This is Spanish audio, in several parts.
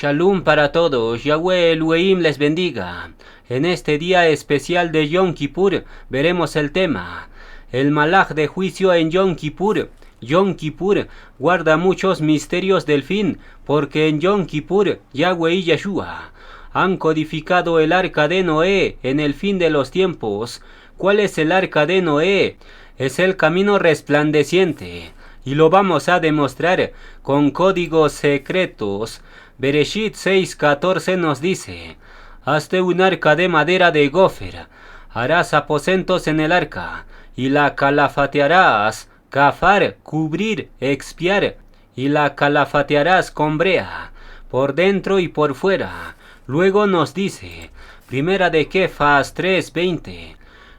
Shalom para todos, Yahweh Elohim les bendiga. En este día especial de Yom Kippur veremos el tema, el malaj de juicio en Yom Kippur. Yom Kippur guarda muchos misterios del fin, porque en Yom Kippur Yahweh y Yeshua han codificado el arca de Noé en el fin de los tiempos. ¿Cuál es el arca de Noé? Es el camino resplandeciente, y lo vamos a demostrar con códigos secretos. Bereshit 6:14 nos dice: hazte un arca de madera de gofer, harás aposentos en el arca, y la calafatearás, cafar, cubrir, expiar, y la calafatearás con brea, por dentro y por fuera. Luego nos dice, Primera de Kefas 3:20,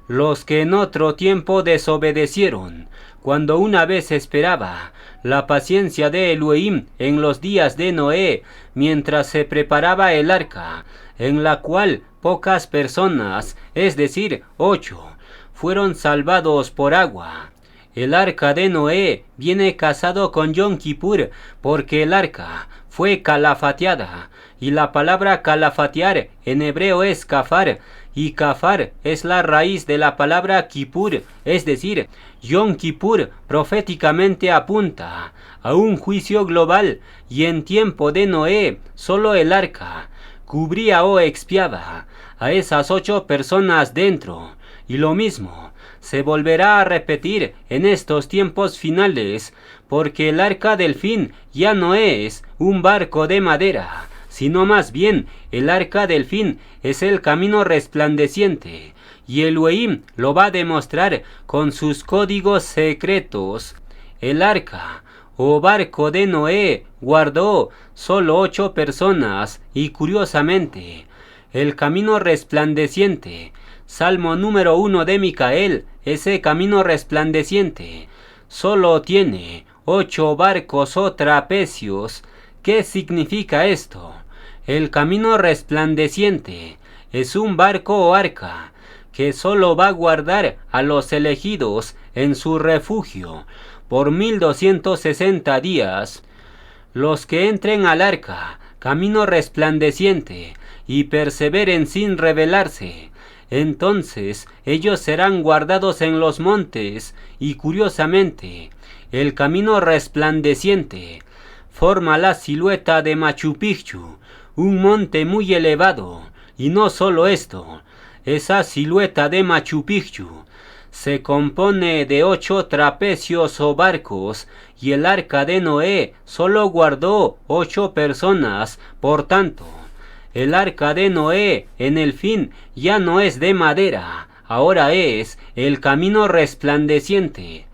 los que en otro tiempo desobedecieron, cuando una vez esperaba la paciencia de Elohim en los días de Noé, mientras se preparaba el arca, en la cual pocas personas, es decir, 8, fueron salvados por agua. El arca de Noé viene casado con Yom Kippur, porque el arca fue calafateada, y la palabra calafatear en hebreo es kafar, y kafar es la raíz de la palabra Kippur, es decir, Yom Kippur proféticamente apunta a un juicio global, y en tiempo de Noé solo el arca cubría o expiaba a esas 8 personas dentro, y lo mismo se volverá a repetir en estos tiempos finales, porque el arca del fin ya no es un barco de madera, sino más bien el arca del fin es el camino resplandeciente, y Elohim lo va a demostrar con sus códigos secretos. El arca o barco de Noé guardó solo 8 personas, y curiosamente, el camino resplandeciente, Salmo número 1 de Micael, ese camino resplandeciente, solo tiene 8 barcos o trapecios. ¿Qué significa esto? El camino resplandeciente es un barco o arca que solo va a guardar a los elegidos en su refugio por 1260 días. Los que entren al arca, camino resplandeciente, y perseveren sin rebelarse, entonces ellos serán guardados en los montes. Y curiosamente, el camino resplandeciente forma la silueta de Machu Picchu, un monte muy elevado. Y no solo esto, esa silueta de Machu Picchu se compone de 8 trapecios o barcos, y el arca de Noé solo guardó 8 personas. Por tanto, el arca de Noé en el fin ya no es de madera, ahora es el camino resplandeciente.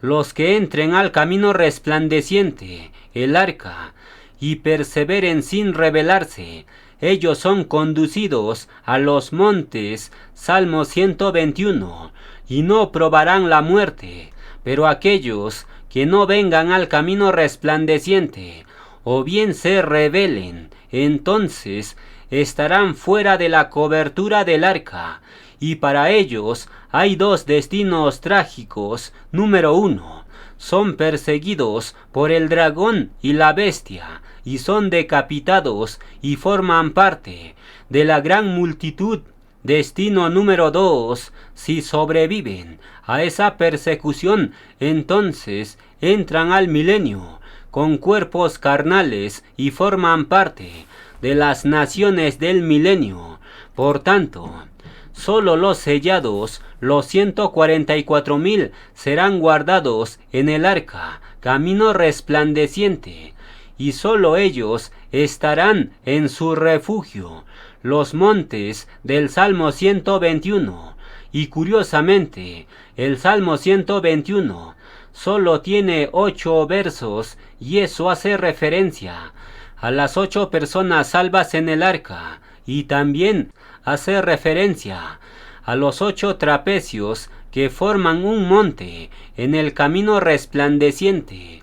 Los que entren al camino resplandeciente, el arca, y perseveren sin rebelarse, ellos son conducidos a los montes, Salmo 121, y no probarán la muerte. Pero aquellos que no vengan al camino resplandeciente, o bien se rebelen, entonces estarán fuera de la cobertura del arca, y para ellos hay 2 destinos trágicos. Número 1, son perseguidos por el dragón y la bestia, y son decapitados y forman parte de la gran multitud. Destino número 2, si sobreviven a esa persecución, entonces entran al milenio con cuerpos carnales y forman parte de las naciones del milenio. Por tanto, solo los sellados, los 144,000, serán guardados en el arca, camino resplandeciente, y solo ellos estarán en su refugio, los montes del Salmo 121. Y curiosamente, el Salmo 121 solo tiene 8 versos, y eso hace referencia a las 8 personas salvas en el arca, y también hace referencia a los 8 trapecios que forman un monte en el camino resplandeciente.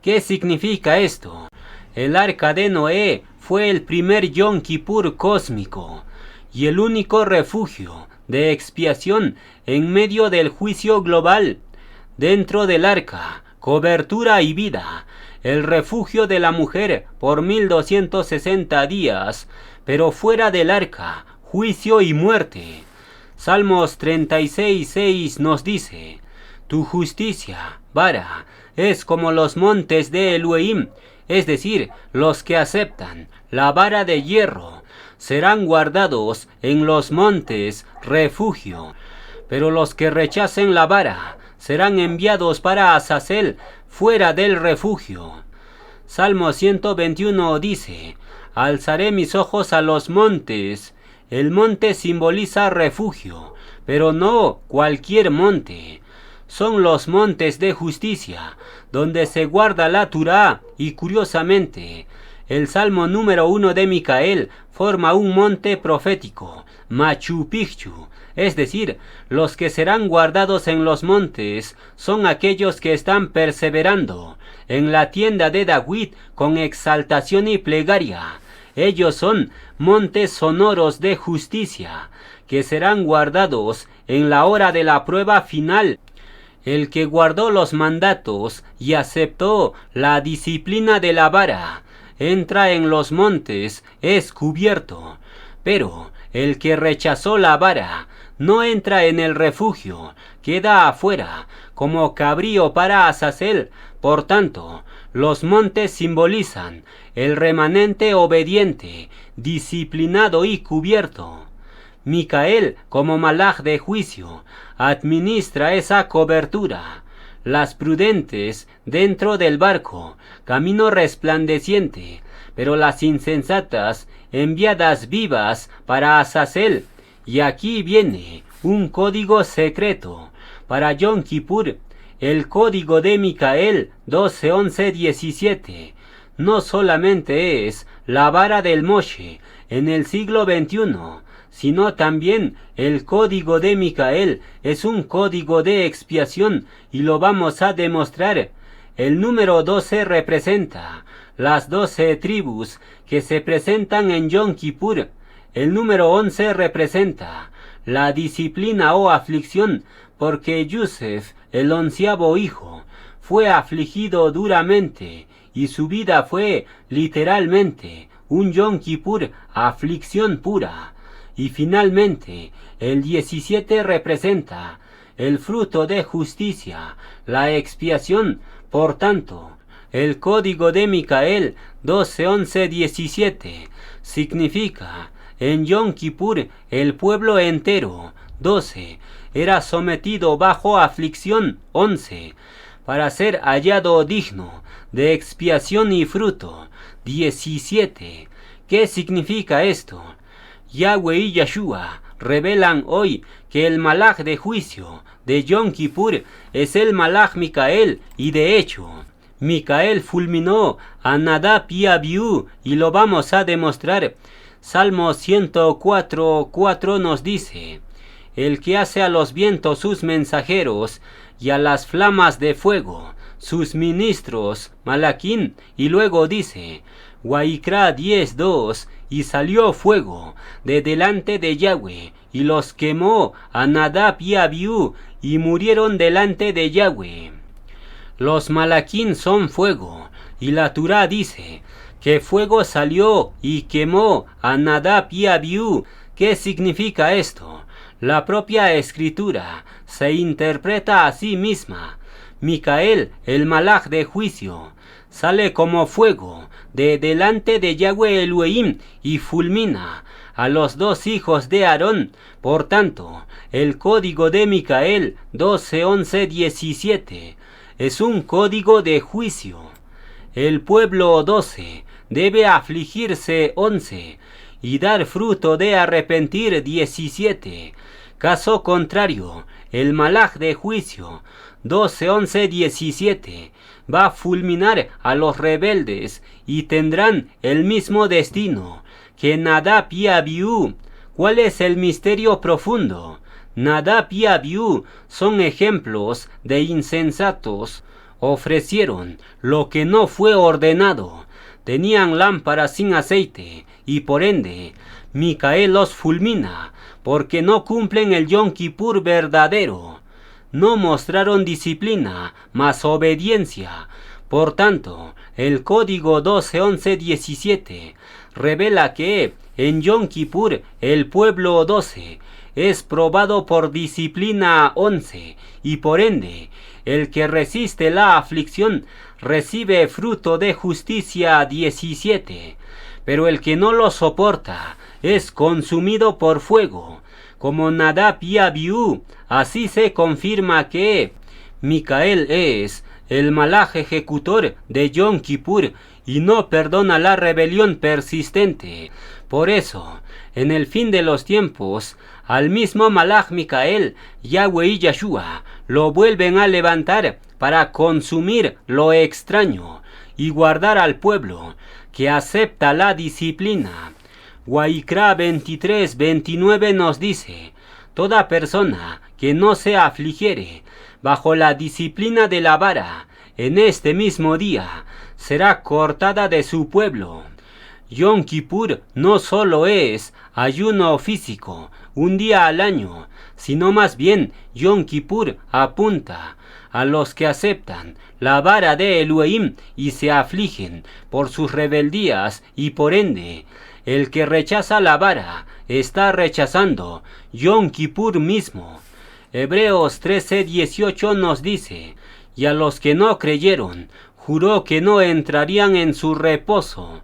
¿Qué significa esto? El arca de Noé fue el primer Yom Kippur cósmico y el único refugio de expiación en medio del juicio global. Dentro del arca, cobertura y vida. el refugio de la mujer por 1260 días, pero fuera del arca, juicio y muerte. Salmos 36:6 nos dice: tu justicia, vara, es como los montes de Elohim, es decir, los que aceptan la vara de hierro, serán guardados en los montes, refugio. Pero los que rechacen la vara serán enviados para Azazel, fuera del refugio. Salmo 121 dice: alzaré mis ojos a los montes. El monte simboliza refugio, pero no cualquier monte. Son los montes de justicia, donde se guarda la Torá, y curiosamente, el Salmo número 1 de Micael forma un monte profético, Machu Picchu, es decir, los que serán guardados en los montes son aquellos que están perseverando en la tienda de David con exaltación y plegaria. Ellos son montes sonoros de justicia, que serán guardados en la hora de la prueba final. El que guardó los mandatos y aceptó la disciplina de la vara, entra en los montes, es cubierto. Pero el que rechazó la vara, no entra en el refugio, queda afuera, como cabrío para Azazel. Por tanto, los montes simbolizan el remanente obediente, disciplinado y cubierto. Micael, como malaj de juicio, administra esa cobertura. Las prudentes dentro del barco, camino resplandeciente, pero las insensatas enviadas vivas para Azazel. Y aquí viene un código secreto para Yom Kippur, el código de Micael 12:11-17. No solamente es la vara del Moshe en el siglo XXI, sino también el código de Micael es un código de expiación, y lo vamos a demostrar. El número 12 representa las 12 tribus que se presentan en Yom Kippur. El número 11 representa la disciplina o aflicción, porque Yosef, el 11º hijo, fue afligido duramente, y su vida fue literalmente un Yom Kippur, aflicción pura. Y finalmente, el 17 representa el fruto de justicia, la expiación. Por tanto, el código de Micael 12:11-17 significa: en Yom Kippur el pueblo entero, 12, era sometido bajo aflicción, 11, para ser hallado digno de expiación y fruto, 17. ¿Qué significa esto? Yahweh y Yeshua revelan hoy que el malaj de juicio de Yom Kippur es el malaj Micael, y de hecho, Micael fulminó a Nadab y Abiú, y lo vamos a demostrar. Salmo 104:4 nos dice: el que hace a los vientos sus mensajeros y a las flamas de fuego sus ministros, Malaquín. Y luego dice, Waikra 10:2, y salió fuego de delante de Yahweh, y los quemó a Nadab y Abiú, y murieron delante de Yahweh. Los Malaquín son fuego, y la Torá dice que fuego salió y quemó a Nadab y Abiú. ¿Qué significa esto? La propia escritura se interpreta a sí misma. Micael, el malaj de juicio, sale como fuego de delante de Yahweh Elohim y fulmina a los 2 hijos de Aarón. Por tanto, el código de Micael 12:11-17 es un código de juicio. El pueblo 12 debe afligirse, 11, y dar fruto de arrepentir, 17. Caso contrario, el malaj de juicio 12:11-17 va a fulminar a los rebeldes, y tendrán el mismo destino que Nadab y Abiú. ¿Cuál es el misterio profundo? Nadab y Abiú son ejemplos de insensatos. Ofrecieron lo que no fue ordenado. Tenían lámparas sin aceite, y por ende Micael los fulmina, porque no cumplen el Yom Kippur verdadero. No mostraron disciplina, mas obediencia. Por tanto, el código 12:11:17 revela que en Yom Kippur el pueblo 12 es probado por disciplina 11 y por ende el que resiste la aflicción recibe fruto de justicia 17, pero el que no lo soporta es consumido por fuego, como Nadab y Abiú. Así se confirma que Micael es el malaj ejecutor de Yom Kippur y no perdona la rebelión persistente. Por eso, en el fin de los tiempos, al mismo malaj Micael, Yahweh y Yahshua lo vuelven a levantar para consumir lo extraño y guardar al pueblo que acepta la disciplina. Waikra 23:29 nos dice: toda persona que no se afligiere bajo la disciplina de la vara, en este mismo día será cortada de su pueblo. Yom Kippur no solo es ayuno físico, un día al año, sino más bien Yom Kippur apunta a los que aceptan la vara de Elohim y se afligen por sus rebeldías, y por ende el que rechaza la vara está rechazando Yom Kippur mismo. Hebreos 13:18 nos dice: y a los que no creyeron, juró que no entrarían en su reposo.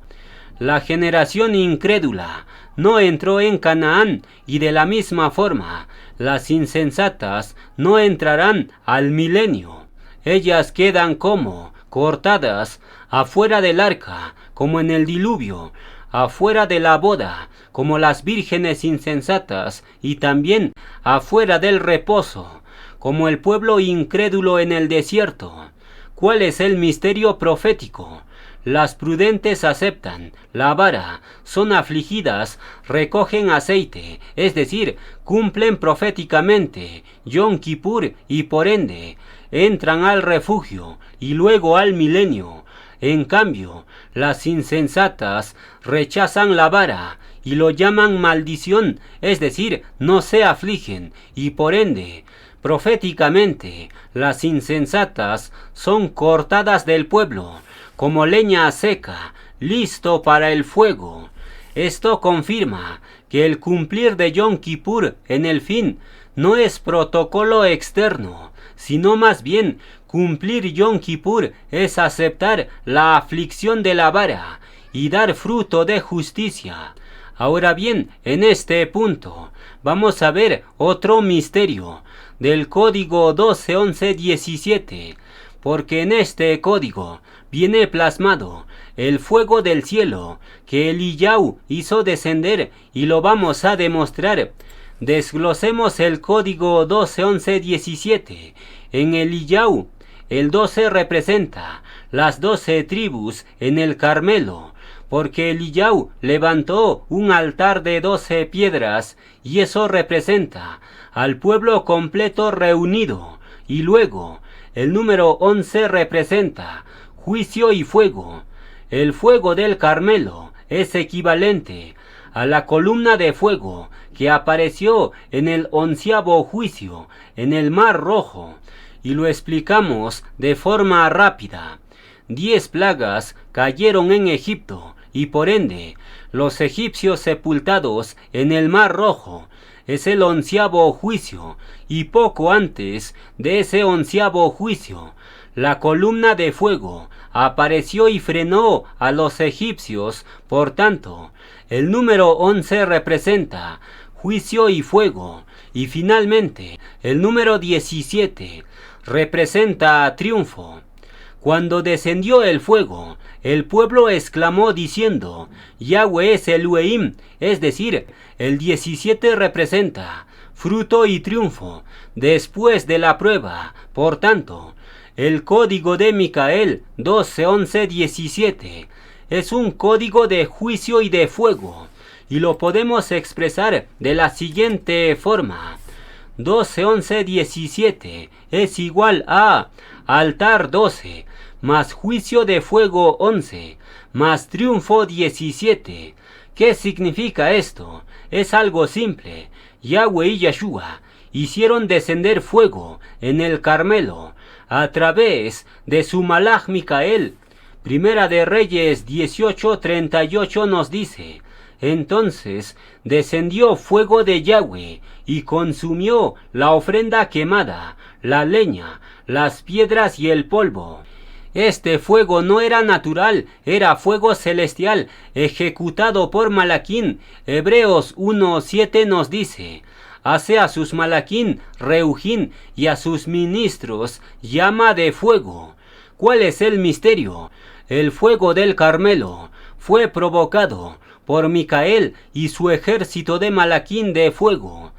La generación incrédula no entró en Canaán, y de la misma forma las insensatas no entrarán al milenio. Ellas quedan como cortadas afuera del arca, como en el diluvio, afuera de la boda, como las vírgenes insensatas, y también afuera del reposo, como el pueblo incrédulo en el desierto. ¿Cuál es el misterio profético? Las prudentes aceptan la vara, son afligidas, recogen aceite, es decir, cumplen proféticamente Yom Kippur y por ende entran al refugio y luego al milenio. En cambio, las insensatas rechazan la vara y lo llaman maldición, es decir, no se afligen, y por ende, proféticamente, las insensatas son cortadas del pueblo, como leña seca, listo para el fuego. Esto confirma que el cumplir de Yom Kippur en el fin no es protocolo externo, sino más bien cumplir Yom Kippur es aceptar la aflicción de la vara y dar fruto de justicia. Ahora bien, en este punto vamos a ver otro misterio del código 12:11:17, porque en este código viene plasmado el fuego del cielo que Eliyahu hizo descender, y lo vamos a demostrar. Desglosemos el código 12:11:17. En Eliyahu, el 12 representa las 12 tribus en el Carmelo, porque Eliyahu levantó un altar de 12 piedras, y eso representa al pueblo completo reunido. Y luego, el número 11 representa juicio y fuego. El fuego del Carmelo es equivalente a la columna de fuego que apareció en el 11º juicio en el Mar Rojo, y lo explicamos de forma rápida. 10 plagas cayeron en Egipto, y por ende los egipcios sepultados en el Mar Rojo. Es el 11º juicio, y poco antes de ese 11º juicio, la columna de fuego apareció y frenó a los egipcios. Por tanto, el número 11 representa juicio y fuego. Y finalmente, el número 17 representa triunfo. Cuando descendió el fuego, el pueblo exclamó diciendo: Yahweh es Elohim, es decir, el 17 representa fruto y triunfo después de la prueba. Por tanto, el código de Micael 12:11:17 es un código de juicio y de fuego, y lo podemos expresar de la siguiente forma: 12:11:17 es igual a altar 12 más juicio de fuego 11 más triunfo 17. ¿Qué significa esto? Es algo simple. Yahweh y Yahshua hicieron descender fuego en el Carmelo. a través de su Malaj Micael. Primera de Reyes 18:38 nos dice: entonces descendió fuego de Yahweh y consumió la ofrenda quemada, la leña, las piedras y el polvo. Este fuego no era natural, era fuego celestial, ejecutado por Malaquín. Hebreos 1:7 nos dice: hace a sus Malaquín, Reujín, y a sus ministros llama de fuego. ¿Cuál es el misterio? El fuego del Carmelo fue provocado por Micael y su ejército de Malaquín de fuego.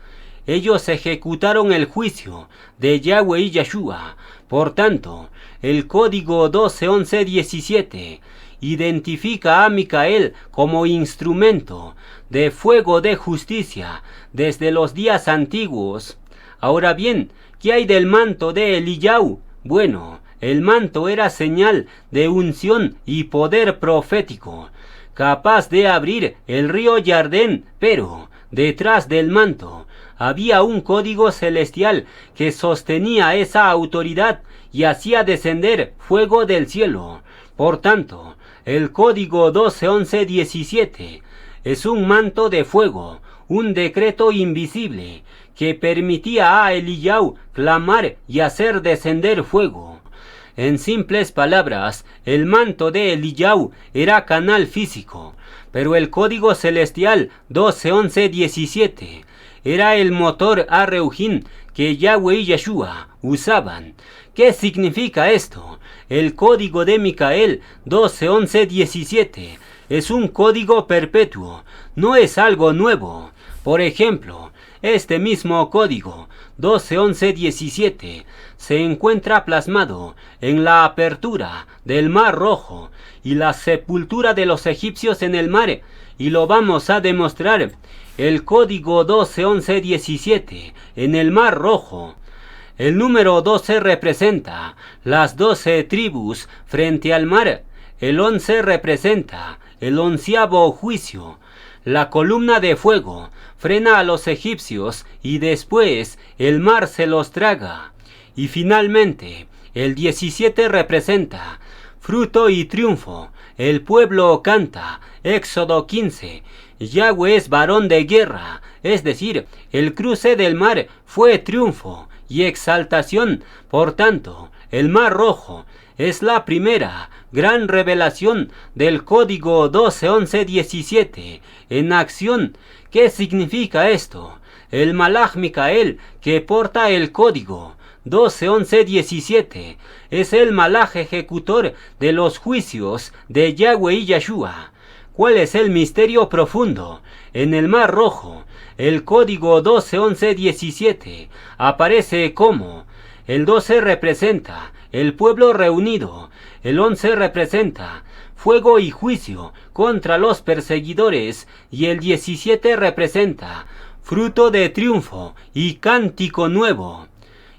Ellos ejecutaron el juicio de Yahweh y Yeshua. Por tanto, el código 12:11-17 identifica a Micael como instrumento de fuego de justicia desde los días antiguos. Ahora bien, ¿qué hay del manto de Eliyahu? Bueno, el manto era señal de unción y poder profético, capaz de abrir el río Jardén, pero detrás del manto había un código celestial que sostenía esa autoridad y hacía descender fuego del cielo. Por tanto, el código 12:11-17 es un manto de fuego, un decreto invisible que permitía a Eliyahu clamar y hacer descender fuego. En simples palabras, el manto de Eliyahu era canal físico, pero el código celestial 12:11-17 era el motor a Reujín que Yahweh y Yeshua usaban. ¿Qué significa esto? El código de Micael 12:11-17 es un código perpetuo, no es algo nuevo. Por ejemplo, este mismo código 12:11-17 se encuentra plasmado en la apertura del Mar Rojo y la sepultura de los egipcios en el mar, y lo vamos a demostrar. El código 12:11-17 en el Mar Rojo. El número 12 representa las 12 tribus frente al mar. El 11 representa el 11º juicio. La columna de fuego frena a los egipcios y después el mar se los traga. Y finalmente, el 17 representa fruto y triunfo. El pueblo canta. Éxodo 15. Yahweh es varón de guerra, es decir, el cruce del mar fue triunfo y exaltación. Por tanto, el Mar Rojo es la primera gran revelación del código 12:11-17 en acción. ¿Qué significa esto? El Malaj Micael que porta el código 12:11-17 es el Malaj ejecutor de los juicios de Yahweh y Yeshua. ¿Cuál es el misterio profundo? En el Mar Rojo, el código 12:11-17 aparece como: el 12 representa el pueblo reunido, el 11 representa fuego y juicio contra los perseguidores, y el 17 representa fruto de triunfo y cántico nuevo.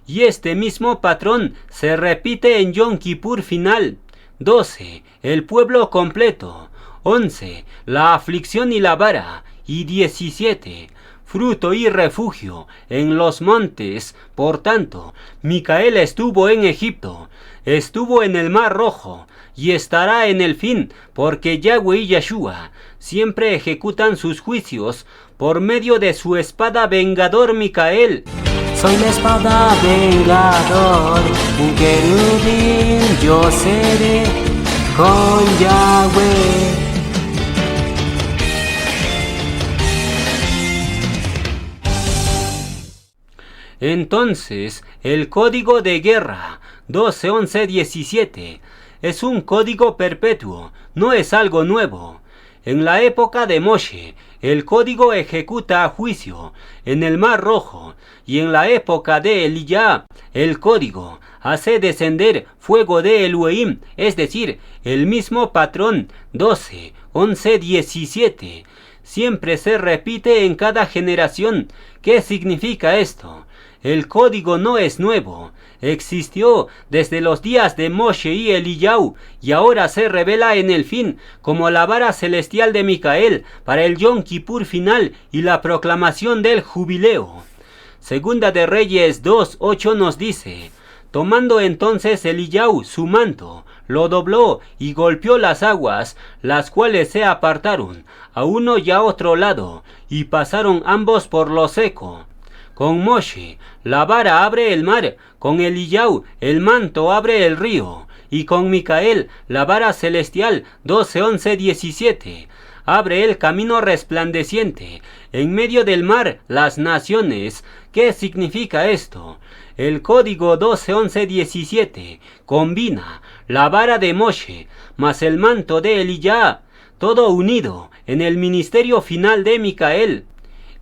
Y este mismo patrón se repite en Yom Kippur final. 12, el pueblo completo. 11, la aflicción y la vara. Y 17, fruto y refugio en los montes. Por tanto, Micael estuvo en Egipto, estuvo en el Mar Rojo, y estará en el fin, porque Yahweh y Yeshua siempre ejecutan sus juicios por medio de su espada vengador Micael. Soy la espada vengador, un querubín yo seré con Yahweh. Entonces, el código de guerra 12:11-17 es un código perpetuo, no es algo nuevo. En la época de Moshe, el código ejecuta juicio en el Mar Rojo, y en la época de Elías, el código hace descender fuego de Elohim, es decir, el mismo patrón 12:11-17. Siempre se repite en cada generación. ¿Qué significa esto? El código no es nuevo, existió desde los días de Moshe y Eliyahu, y ahora se revela en el fin como la vara celestial de Micael para el Yom Kippur final y la proclamación del jubileo. Segunda de Reyes 2:8 nos dice: Tomando entonces Eliyahu su manto, lo dobló y golpeó las aguas, las cuales se apartaron a uno y a otro lado, y pasaron ambos por lo seco. Con Moshe la vara abre el mar, con Eliyahu el manto abre el río, y con Micael la vara celestial 12:11-17 abre el camino resplandeciente, en medio del mar las naciones. ¿Qué significa esto? El código 12:11-17 combina la vara de Moshe más el manto de Eliyahu, todo unido en el ministerio final de Micael.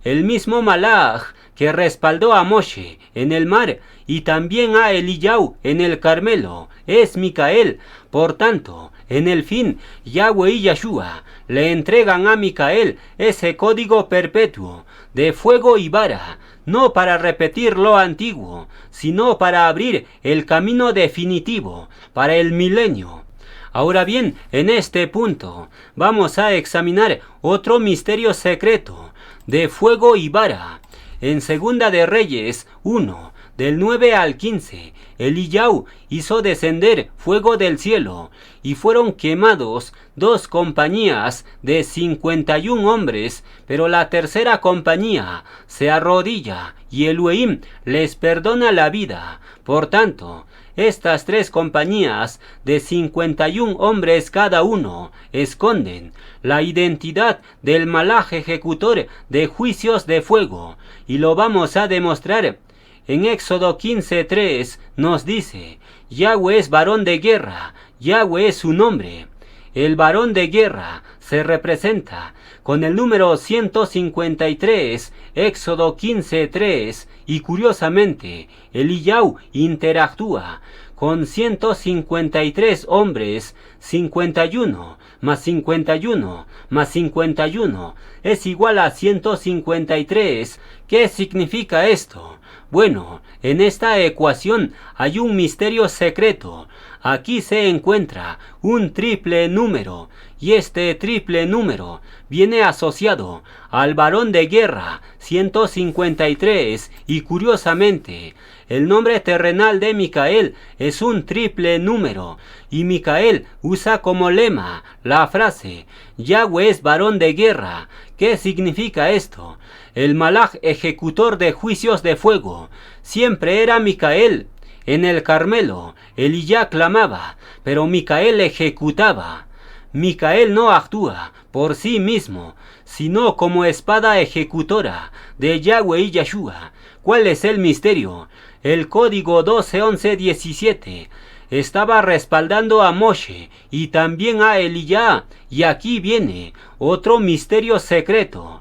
El mismo Malach que respaldó a Moshe en el mar y también a Eliyahu en el Carmelo es Micael. Por tanto, en el fin, Yahweh y Yeshua le entregan a Micael ese código perpetuo de fuego y vara, no para repetir lo antiguo, sino para abrir el camino definitivo para el milenio. Ahora bien, en este punto vamos a examinar otro misterio secreto de fuego y vara. En Segunda de Reyes 1, del 9 al 15, Eliyahu hizo descender fuego del cielo, y fueron quemados 2 compañías de 51 hombres, pero la tercera compañía se arrodilla, y Elohim les perdona la vida. Por tanto, estas 3 compañías de 51 hombres cada uno esconden la identidad del malaj ejecutor de juicios de fuego, y lo vamos a demostrar. En Éxodo 15:3 nos dice: Yahweh es varón de guerra, Yahweh es su nombre. El varón de guerra se representa con el número 153, Éxodo 15:3, y curiosamente, Eliyahu interactúa con 153 hombres. 51 más 51 más 51 es igual a 153. ¿Qué significa esto? Bueno, en esta ecuación hay un misterio secreto. Aquí se encuentra un triple número, y este triple número viene asociado al varón de guerra 153, y curiosamente, el nombre terrenal de Micael es un triple número, y Micael usa como lema la frase: Yahweh es varón de guerra. ¿Qué significa esto? El malaj ejecutor de juicios de fuego siempre era Micael. En el Carmelo, Eliyahu clamaba, pero Micael ejecutaba. Micael no actúa por sí mismo, sino como espada ejecutora de Yahweh y Yeshua. ¿Cuál es el misterio? El código 12:11-17 estaba respaldando a Moshe y también a Eliyahu, y aquí viene otro misterio secreto.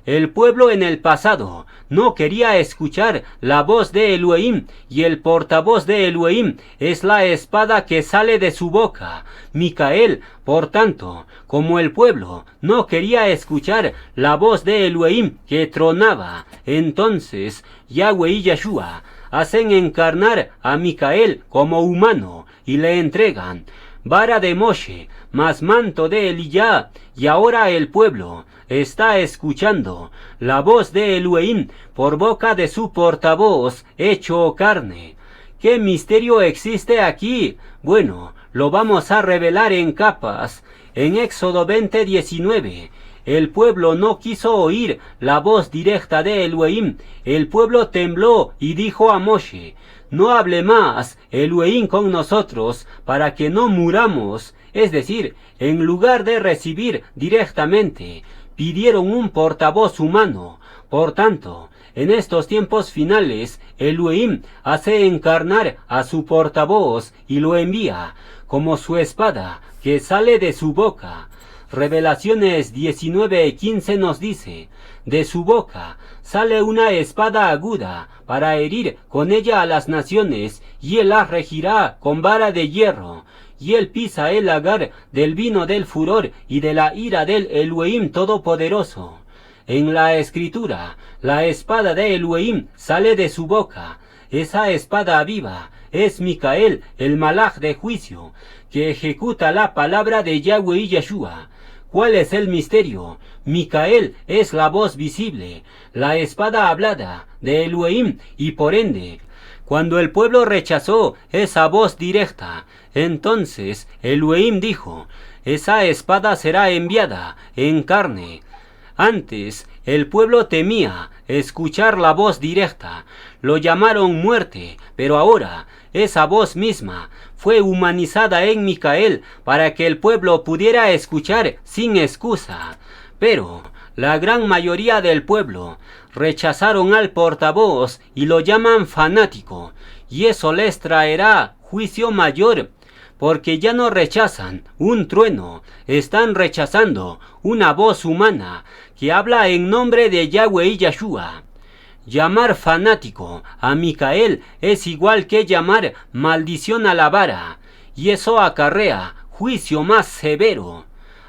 El pueblo en el pasado no quería escuchar la voz de Elohim, y el portavoz de Elohim es la espada que sale de su boca, Micael. Por tanto, como el pueblo no quería escuchar la voz de Elohim que tronaba, entonces Yahweh y Yeshua hacen encarnar a Micael como humano y le entregan vara de Moshe más manto de Eliyahu, y ahora el pueblo está escuchando la voz de Elohim por boca de su portavoz hecho carne. ¿Qué misterio existe aquí? Bueno, lo vamos a revelar en capas. En Éxodo 20:19, el pueblo no quiso oír la voz directa de Elohim. El pueblo tembló y dijo a Moshe: no hable más Elohim con nosotros para que no muramos. Es decir, en lugar de recibir directamente, pidieron un portavoz humano. Por tanto, en estos tiempos finales, Elohim hace encarnar a su portavoz y lo envía como su espada que sale de su boca. Revelaciones 19:15 nos dice: de su boca sale una espada aguda para herir con ella a las naciones, y él las regirá con vara de hierro. Y él pisa el lagar del vino del furor y de la ira del Elohim Todopoderoso. En la escritura, la espada de Elohim sale de su boca. Esa espada viva es Micael, el malaj de juicio, que ejecuta la palabra de Yahweh y Yeshua. ¿Cuál es el misterio? Micael es la voz visible, la espada hablada de Elohim, y por ende, Cuando el pueblo rechazó esa voz directa, entonces Elohim dijo, esa espada será enviada en carne. Antes el pueblo temía escuchar la voz directa, lo llamaron muerte, pero ahora esa voz misma fue humanizada en Micael para que el pueblo pudiera escuchar sin excusa. Pero la gran mayoría del pueblo rechazaron al portavoz y lo llaman fanático, y eso les traerá juicio mayor, porque ya no rechazan un trueno, están rechazando una voz humana que habla en nombre de Yahweh y Yahshua. Llamar fanático a Micael es igual que llamar maldición a la vara, y eso acarrea juicio más severo.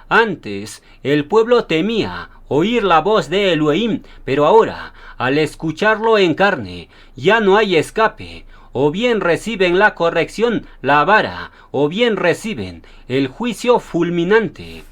Antes el pueblo temía oír la voz de Elohim, pero ahora, al escucharlo en carne, ya no hay escape. O bien reciben la corrección, la vara, o bien reciben el juicio fulminante.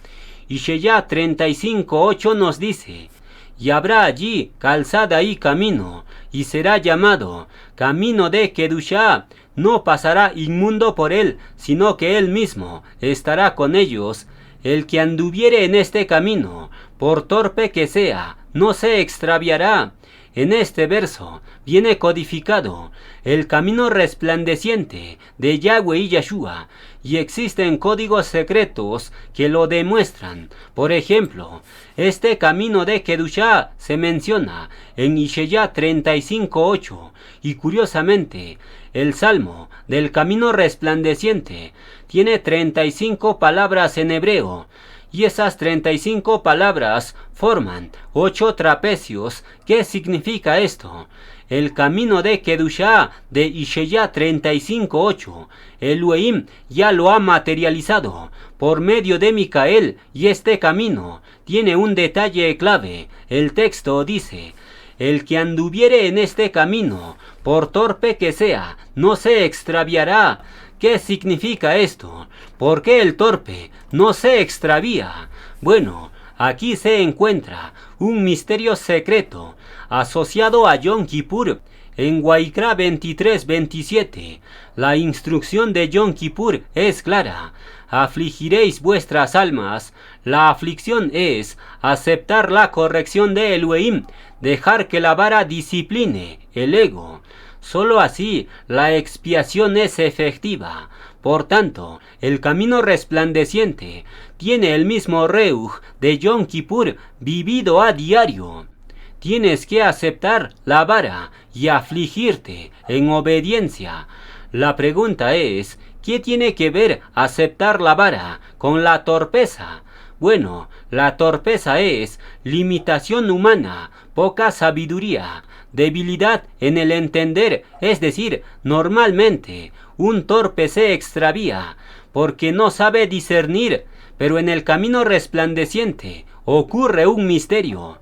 Ishaya 35:8 nos dice, y habrá allí calzada y camino, y será llamado camino de Kedushá. No pasará inmundo por él, sino que él mismo estará con ellos. El que anduviere en este camino, por torpe que sea, no se extraviará. En este verso viene codificado el camino resplandeciente de Yahweh y Yahshua, y existen códigos secretos que lo demuestran. Por ejemplo, este camino de Kedushá se menciona en Ishaya 35:8, y curiosamente, el salmo del camino resplandeciente tiene 35 palabras en hebreo, y esas 35 palabras forman 8 trapecios. ¿Qué significa esto? El camino de Kedushá de Ishaya 35:8, Elohim ya lo ha materializado por medio de Micael, y este camino tiene un detalle clave. El texto dice, el que anduviere en este camino, por torpe que sea, no se extraviará. ¿Qué significa esto? ¿Por qué el torpe no se extravía? Bueno, aquí se encuentra un misterio secreto asociado a Yom Kippur. En Waikra 23:27, la instrucción de Yom Kippur es clara. Afligiréis vuestras almas. La aflicción es aceptar la corrección de Elohim, dejar que la vara discipline el ego. Solo así la expiación es efectiva. Por tanto, el camino resplandeciente tiene el mismo reuj de Yom Kippur vivido a diario. Tienes que aceptar la vara y afligirte en obediencia. La pregunta es, ¿qué tiene que ver aceptar la vara con la torpeza? Bueno, la torpeza es limitación humana, poca sabiduría, debilidad en el entender, es decir, normalmente un torpe se extravía porque no sabe discernir, pero en el camino resplandeciente ocurre un misterio.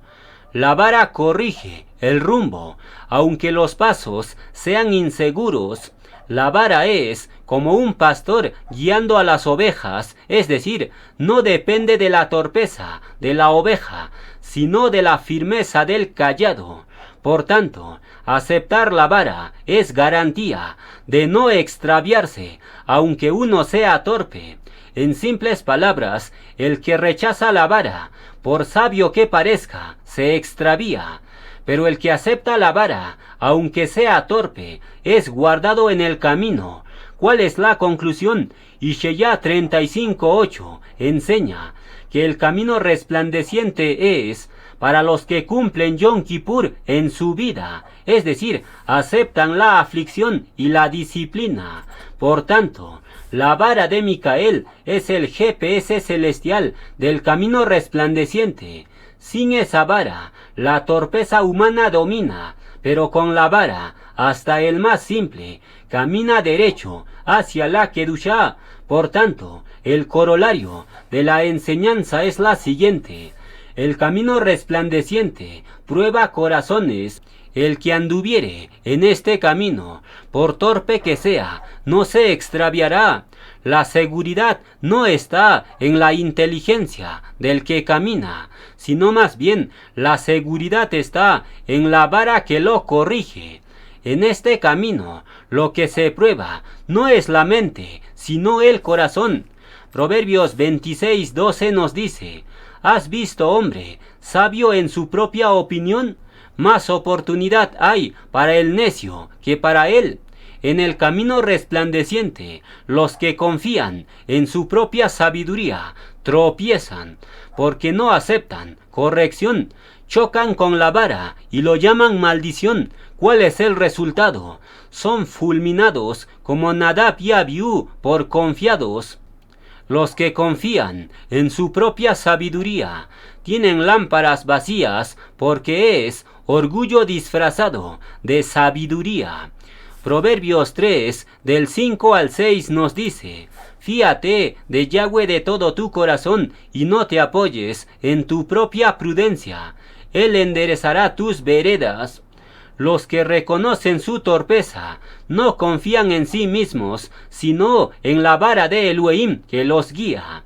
La vara corrige el rumbo, aunque los pasos sean inseguros. La vara es como un pastor guiando a las ovejas, es decir, no depende de la torpeza de la oveja, sino de la firmeza del cayado. Por tanto, aceptar la vara es garantía de no extraviarse, aunque uno sea torpe. En simples palabras, el que rechaza la vara, por sabio que parezca, se extravía. Pero el que acepta la vara, aunque sea torpe, es guardado en el camino. ¿Cuál es la conclusión? Ishaya 35:8 enseña que el camino resplandeciente es para los que cumplen Yom Kippur en su vida, es decir, aceptan la aflicción y la disciplina. Por tanto, la vara de Micael es el GPS celestial del camino resplandeciente. Sin esa vara, la torpeza humana domina, pero con la vara, hasta el más simple camina derecho hacia la Kedushá. Por tanto, el corolario de la enseñanza es la siguiente: el camino resplandeciente prueba corazones. El que anduviere en este camino, por torpe que sea, no se extraviará. La seguridad no está en la inteligencia del que camina, sino más bien la seguridad está en la vara que lo corrige. En este camino, lo que se prueba no es la mente, sino el corazón. Proverbios 26:12 nos dice: ¿Has visto, hombre, sabio en su propia opinión? Más oportunidad hay para el necio que para él. En el camino resplandeciente, los que confían en su propia sabiduría tropiezan, porque no aceptan corrección, chocan con la vara y lo llaman maldición. ¿Cuál es el resultado? Son fulminados como Nadab y Abiú por confiados. Los que confían en su propia sabiduría tienen lámparas vacías, porque es orgullo disfrazado de sabiduría. Proverbios 3, del 5 al 6 nos dice: Fíate de Yahweh de todo tu corazón y no te apoyes en tu propia prudencia. Él enderezará tus veredas. Los que reconocen su torpeza no confían en sí mismos, sino en la vara de Elohim que los guía.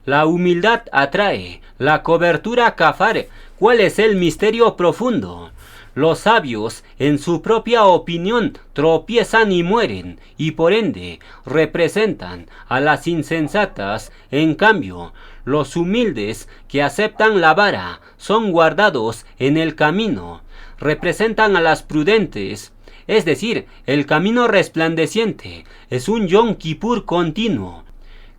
La humildad atrae, la cobertura kafar. ¿Cuál es el misterio profundo? Los sabios, en su propia opinión, tropiezan y mueren, y por ende representan a las insensatas. En cambio, los humildes que aceptan la vara son guardados en el camino, representan a las prudentes. Es decir, el camino resplandeciente es un Yom Kippur continuo.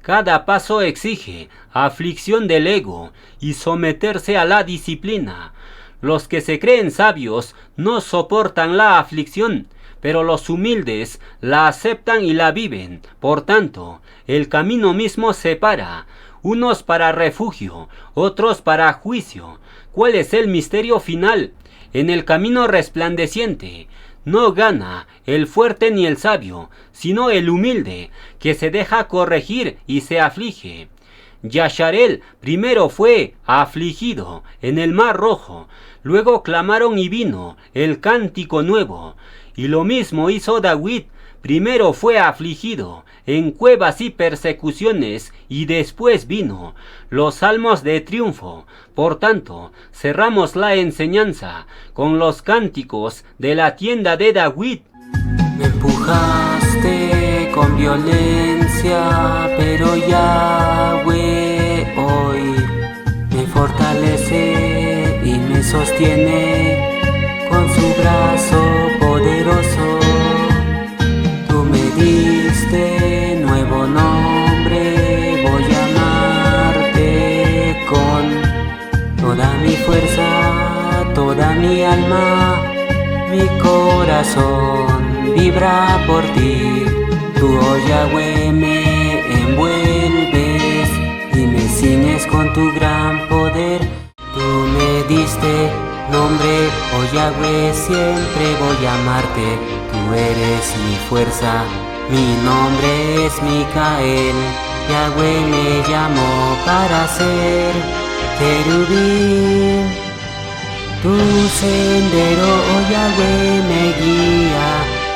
Cada paso exige aflicción del ego y someterse a la disciplina. Los que se creen sabios no soportan la aflicción, pero los humildes la aceptan y la viven. Por tanto, el camino mismo separa, unos para refugio, otros para juicio. ¿Cuál es el misterio final? En el camino resplandeciente no gana el fuerte ni el sabio, sino el humilde, que se deja corregir y se aflige. Yasharel primero fue afligido en el Mar Rojo, luego clamaron y vino el cántico nuevo. Y lo mismo hizo David, primero fue afligido en cuevas y persecuciones, y después vino los salmos de triunfo. Por tanto, cerramos la enseñanza con los cánticos de la tienda de David. Me empujaste con violencia, pero Yahweh hoy me fortalece y me sostiene con su brazo poderoso. Tú me diste nuevo nombre, voy a amarte con toda mi fuerza, toda mi alma, mi corazón vibra por ti. Tú, oh Yahweh, me envuelves y me ciñes con tu gran poder. Tú me diste nombre, oh Yahweh, siempre voy a amarte. Tú eres mi fuerza, mi nombre es Micael. Yahweh me llamó para ser querubín. Tu sendero, oh Yahweh, me guía.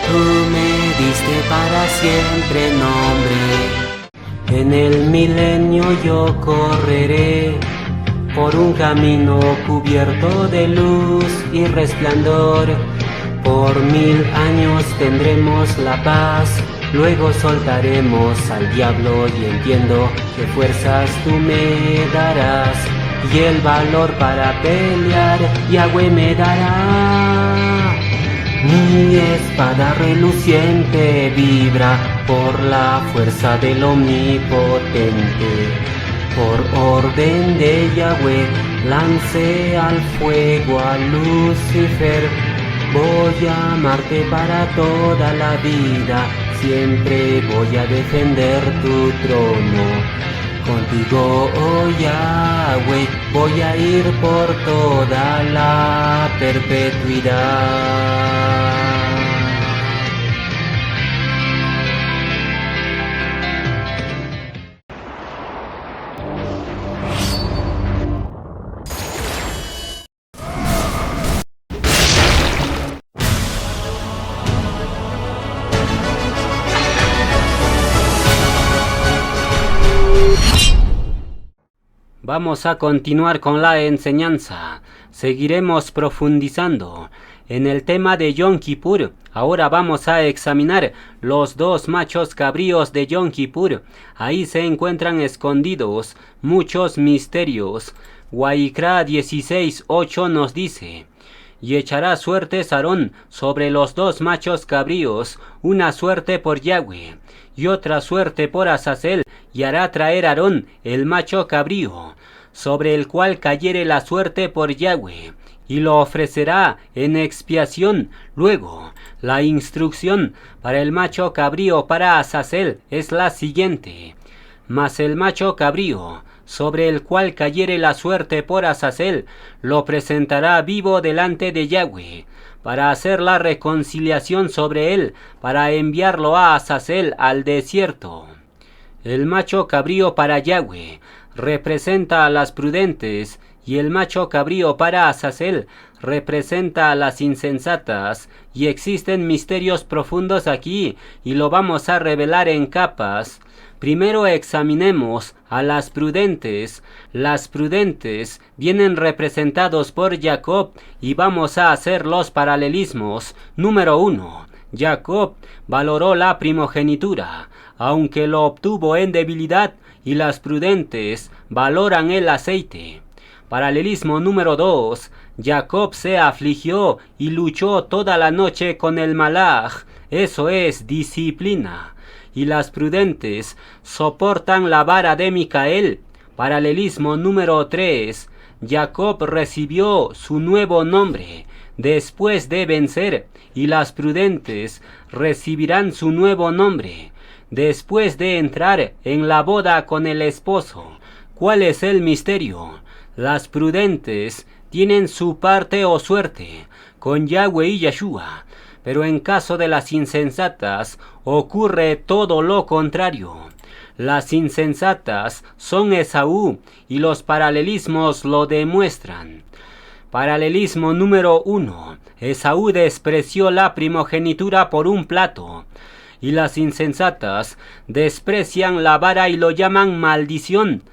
Tú me diste para siempre nombre. En el milenio yo correré por un camino cubierto de luz y resplandor. Por 1000 años tendremos la paz, luego soltaremos al diablo y entiendo que fuerzas tú me darás y el valor para pelear Yahweh me dará. Mi espada reluciente vibra por la fuerza del omnipotente. Por orden de Yahweh lancé al fuego a Lucifer. Voy a amarte para toda la vida, siempre voy a defender tu trono. Contigo, oh Yahweh, voy a ir por toda la perpetuidad. Vamos a continuar con la enseñanza. Seguiremos profundizando En el tema de Yom Kippur, ahora vamos a examinar los dos machos cabríos de Yom Kippur. Ahí se encuentran escondidos muchos misterios. Waikra 16:8 nos dice: y echará suertes Aarón sobre los dos machos cabríos, una suerte por Yahweh y otra suerte por Azazel, y hará traer Aarón el macho cabrío, sobre el cual cayere la suerte por Yahweh, y lo ofrecerá en expiación. Luego, la instrucción para el macho cabrío para Azazel es la siguiente: mas el macho cabrío, sobre el cual cayere la suerte por Azazel, lo presentará vivo delante de Yahweh, para hacer la reconciliación sobre él, para enviarlo a Azazel al desierto. El macho cabrío para Yahweh representa a las prudentes, y el macho cabrío para Azazel representa a las insensatas, y existen misterios profundos aquí, y lo vamos a revelar en capas. Primero examinemos a las prudentes. Las prudentes vienen representados por Jacob, y vamos a hacer los paralelismos. Número 1. Jacob valoró la primogenitura, aunque lo obtuvo en debilidad, y las prudentes valoran el aceite. Paralelismo número 2. Jacob se afligió y luchó toda la noche con el malaj. Eso es disciplina. Y las prudentes soportan la vara de Micael. Paralelismo número 3. Jacob recibió su nuevo nombre después de vencer, y las prudentes recibirán su nuevo nombre después de entrar en la boda con el esposo. ¿Cuál es el misterio? Las prudentes tienen su parte o suerte con Yahweh y Yeshua, pero en caso de las insensatas ocurre todo lo contrario. Las insensatas son Esaú, y los paralelismos lo demuestran. Paralelismo número 1. Esaú despreció la primogenitura por un plato, y las insensatas desprecian la vara y lo llaman maldición.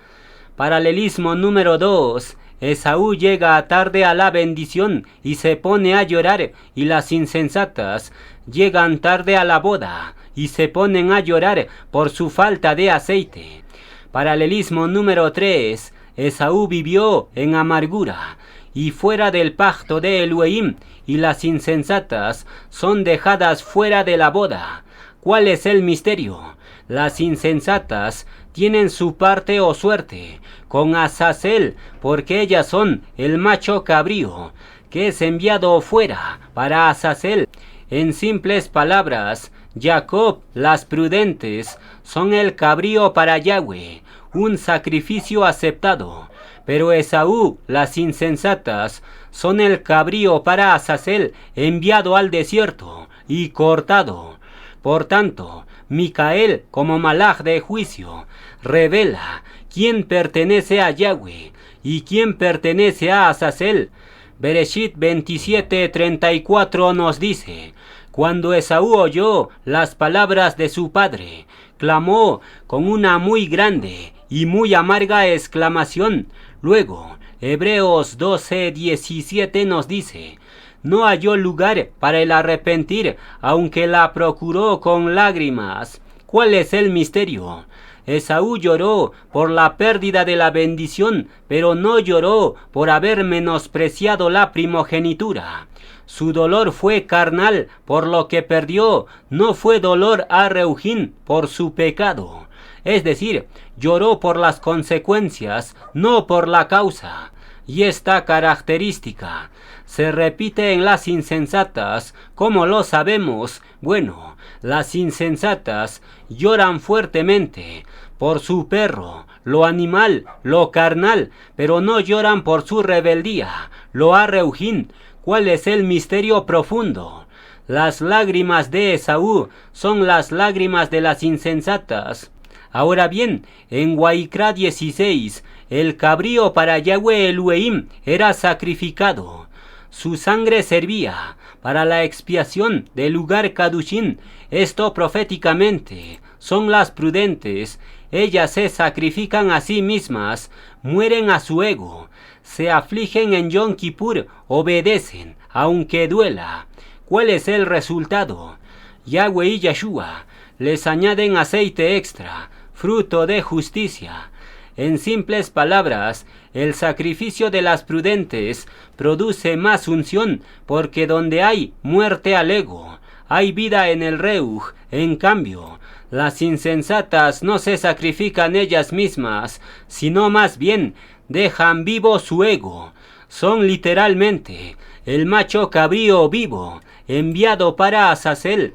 Paralelismo número 2. Esaú llega tarde a la bendición y se pone a llorar, y las insensatas llegan tarde a la boda y se ponen a llorar por su falta de aceite. Paralelismo número 3. Esaú vivió en amargura y fuera del pacto de Elohim, y las insensatas son dejadas fuera de la boda. ¿Cuál es el misterio? Las insensatas tienen su parte o suerte con Azazel, porque ellas son el macho cabrío, que es enviado fuera para Azazel. En simples palabras, Jacob, las prudentes, son el cabrío para Yahweh, un sacrificio aceptado. Pero Esaú, las insensatas, son el cabrío para Azazel, enviado al desierto y cortado. Por tanto, Micael, como malaj de juicio, revela quién pertenece a Yahweh y quién pertenece a Azazel. Bereshit 27:34 nos dice: cuando Esaú oyó las palabras de su padre, clamó con una muy grande y muy amarga exclamación. Luego, Hebreos 12:17 nos dice: no halló lugar para el arrepentir, aunque la procuró con lágrimas. ¿Cuál es el misterio? Esaú lloró por la pérdida de la bendición, pero no lloró por haber menospreciado la primogenitura. Su dolor fue carnal por lo que perdió, no fue dolor a Reujín por su pecado. Es decir, lloró por las consecuencias, no por la causa. Y esta característica se repite en las insensatas. ¿Cómo lo sabemos? Bueno, las insensatas lloran fuertemente por su perro, lo animal, lo carnal, pero no lloran por su rebeldía, lo arreujín. ¿Cuál es el misterio profundo? Las lágrimas de Esaú son las lágrimas de las insensatas. Ahora bien, en Waikra 16, el cabrío para Yahweh Elohim era sacrificado. Su sangre servía para la expiación del lugar Kadushim. Esto proféticamente son las prudentes. Ellas se sacrifican a sí mismas, mueren a su ego, se afligen en Yom Kippur, obedecen, aunque duela. ¿Cuál es el resultado? Yahweh y Yeshua les añaden aceite extra, fruto de justicia. En simples palabras, el sacrificio de las prudentes produce más unción, porque donde hay muerte al ego, hay vida en el reuj. En cambio, las insensatas no se sacrifican ellas mismas, sino más bien dejan vivo su ego. Son literalmente el macho cabrío vivo, enviado para Azazel.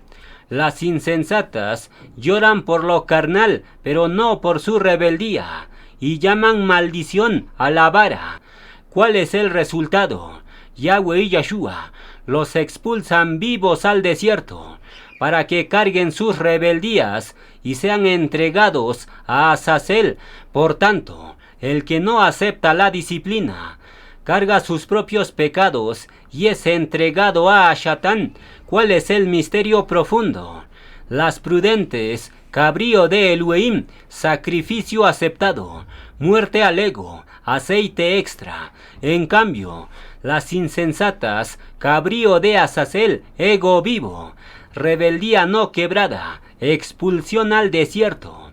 Las insensatas lloran por lo carnal, pero no por su rebeldía, y llaman maldición a la vara. ¿Cuál es el resultado? Yahweh y Yeshua los expulsan vivos al desierto, para que carguen sus rebeldías y sean entregados a Azazel. Por tanto, el que no acepta la disciplina, carga sus propios pecados y es entregado a Shatán. ¿Cuál es el misterio profundo? Las prudentes, cabrío de Elohim, sacrificio aceptado, muerte al ego, aceite extra. En cambio, las insensatas, cabrío de Azazel, ego vivo, rebeldía no quebrada, expulsión al desierto.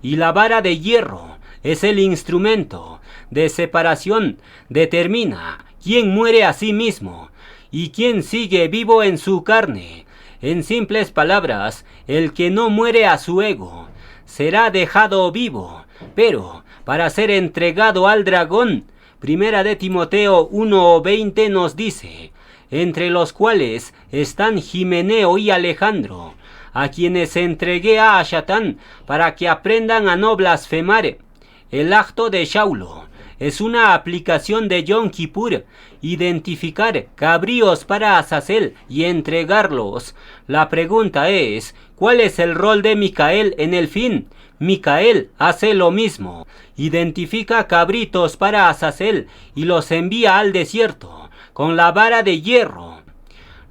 Y la vara de hierro es el instrumento de separación, determina quién muere a sí mismo y quién sigue vivo en su carne. En simples palabras, el que no muere a su ego será dejado vivo, pero para ser entregado al dragón. Primera de Timoteo 1:20 nos dice, entre los cuales están Himeneo y Alejandro, a quienes entregué a Shatán para que aprendan a no blasfemar. El acto de Shaulo es una aplicación de Yom Kippur, identificar cabríos para Azazel y entregarlos. La pregunta es, ¿cuál es el rol de Micael en el fin? Micael hace lo mismo, identifica cabritos para Azazel y los envía al desierto con la vara de hierro.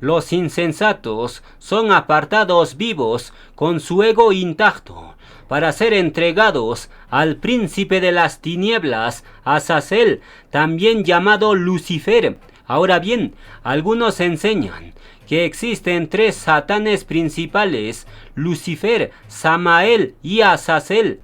Los insensatos son apartados vivos con su ego intacto para ser entregados al príncipe de las tinieblas, Azazel, también llamado Lucifer. Ahora bien, algunos enseñan que existen tres satanes principales, Lucifer, Samael y Azazel.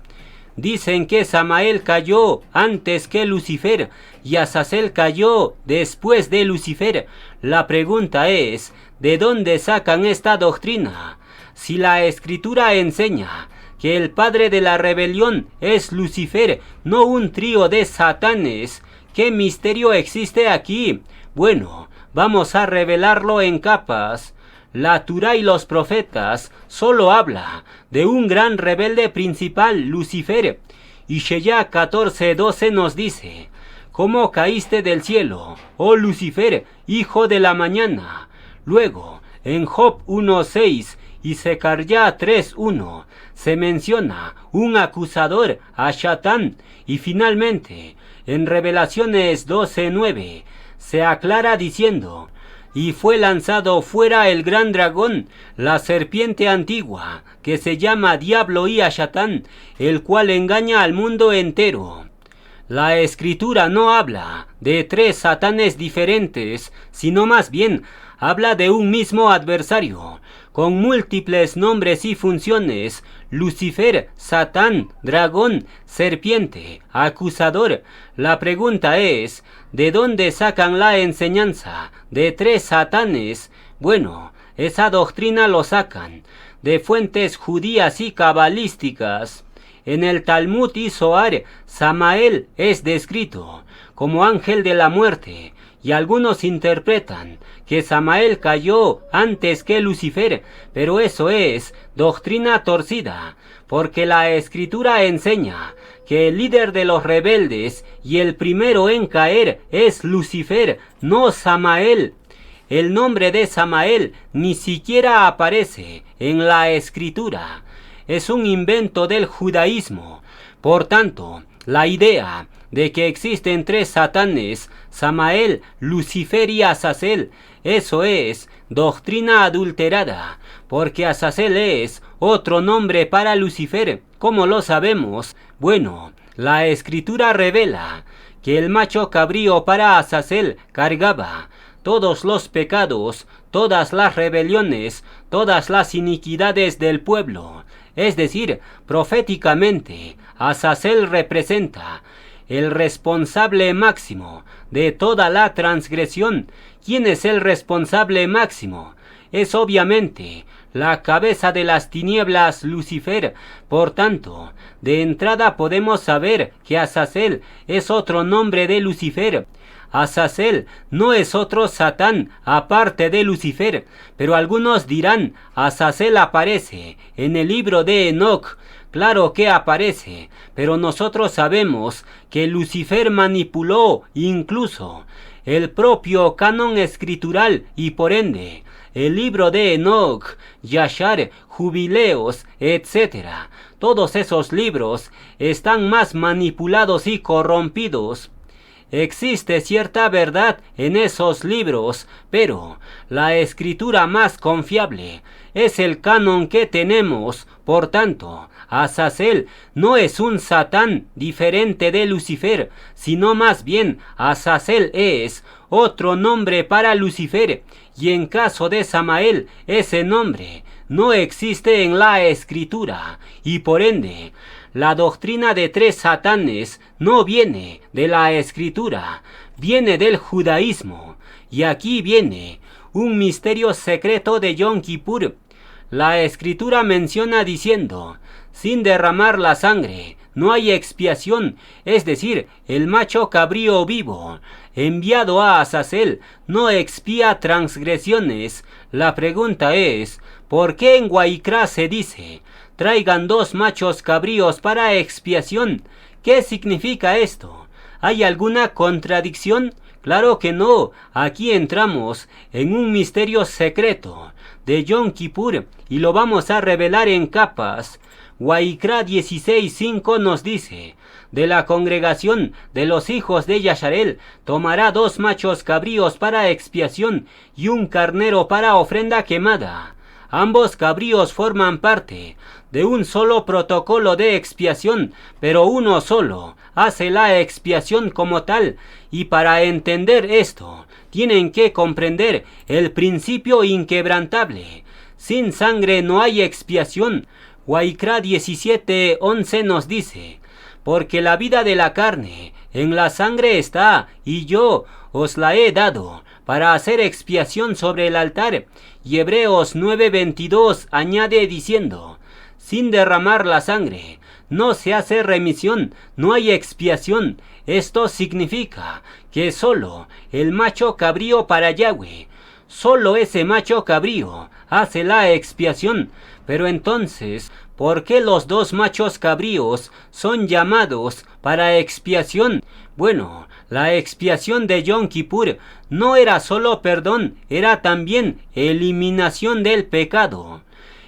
Dicen que Samael cayó antes que Lucifer y Azazel cayó después de Lucifer. La pregunta es, ¿de dónde sacan esta doctrina? Si la Escritura enseña que el padre de la rebelión es Lucifer, no un trío de satanes, ¿qué misterio existe aquí? Bueno, vamos a revelarlo en capas. La Torá y los profetas solo habla de un gran rebelde principal, Lucifer. Y Sheyá 14:12 nos dice, ¿cómo caíste del cielo, oh Lucifer, hijo de la mañana? Luego, en Job 1:6 y Zecarías 3:1 se menciona un acusador, a Shatán. Y finalmente, en Revelaciones 12:9 se aclara diciendo, y fue lanzado fuera el gran dragón, la serpiente antigua, que se llama Diablo y Shatán, el cual engaña al mundo entero. La Escritura no habla de tres satanes diferentes, sino más bien habla de un mismo adversario, con múltiples nombres y funciones: Lucifer, Satán, dragón, serpiente, acusador. La pregunta es, ¿de dónde sacan la enseñanza de tres satanes? Bueno, esa doctrina lo sacan de fuentes judías y cabalísticas. En el Talmud y Zohar, Samael es descrito como ángel de la muerte, y algunos interpretan que Samael cayó antes que Lucifer, pero eso es doctrina torcida, porque la Escritura enseña que el líder de los rebeldes y el primero en caer es Lucifer, no Samael. El nombre de Samael ni siquiera aparece en la Escritura. Es un invento del judaísmo. Por tanto, la idea de que existen tres satanes, Samael, Lucifer y Azazel, eso es doctrina adulterada, porque Azazel es otro nombre para Lucifer. ¿Cómo lo sabemos? Bueno, la Escritura revela que el macho cabrío para Azazel cargaba todos los pecados, todas las rebeliones, todas las iniquidades del pueblo. Es decir, proféticamente, Azazel representa el responsable máximo de toda la transgresión. ¿Quién es el responsable máximo? Es obviamente la cabeza de las tinieblas, Lucifer. Por tanto, de entrada podemos saber que Azazel es otro nombre de Lucifer. Azazel no es otro Satán aparte de Lucifer, pero algunos dirán, Azazel aparece en el libro de Enoc. Claro que aparece, pero nosotros sabemos que Lucifer manipuló incluso el propio canon escritural y por ende el libro de Enoc, Yashar, Jubileos, etc. Todos esos libros están más manipulados y corrompidos. Existe cierta verdad en esos libros, pero la escritura más confiable es el canon que tenemos. Por tanto, Azazel no es un Satán diferente de Lucifer, sino más bien Azazel es otro nombre para Lucifer, y en caso de Samael, ese nombre no existe en la escritura, y por ende, la doctrina de tres satanes no viene de la escritura, viene del judaísmo. Y aquí viene un misterio secreto de Yom Kippur. La escritura menciona diciendo, sin derramar la sangre no hay expiación, es decir, el macho cabrío vivo, enviado a Azazel, no expía transgresiones. La pregunta es, ¿por qué en Guaycra se dice, traigan 2 machos cabríos para expiación? ¿Qué significa esto? ¿Hay alguna contradicción? Claro que no. Aquí entramos en un misterio secreto de Yom Kippur y lo vamos a revelar en capas. Guaycra 16:5 nos dice, de la congregación de los hijos de Yasharel tomará 2 machos cabríos para expiación y un carnero para ofrenda quemada. Ambos cabríos forman parte de un solo protocolo de expiación, pero uno solo hace la expiación como tal, y para entender esto, tienen que comprender el principio inquebrantable. Sin sangre no hay expiación. Guaycra 17:11 nos dice, porque la vida de la carne en la sangre está, y yo os la he dado para hacer expiación sobre el altar. Y Hebreos 9:22 añade diciendo, sin derramar la sangre no se hace remisión, no hay expiación. Esto significa que solo el macho cabrío para Yahweh, solo ese macho cabrío hace la expiación. Pero entonces, ¿por qué los 2 machos cabríos son llamados para expiación? Bueno, la expiación de Yom Kippur no era solo perdón, era también eliminación del pecado.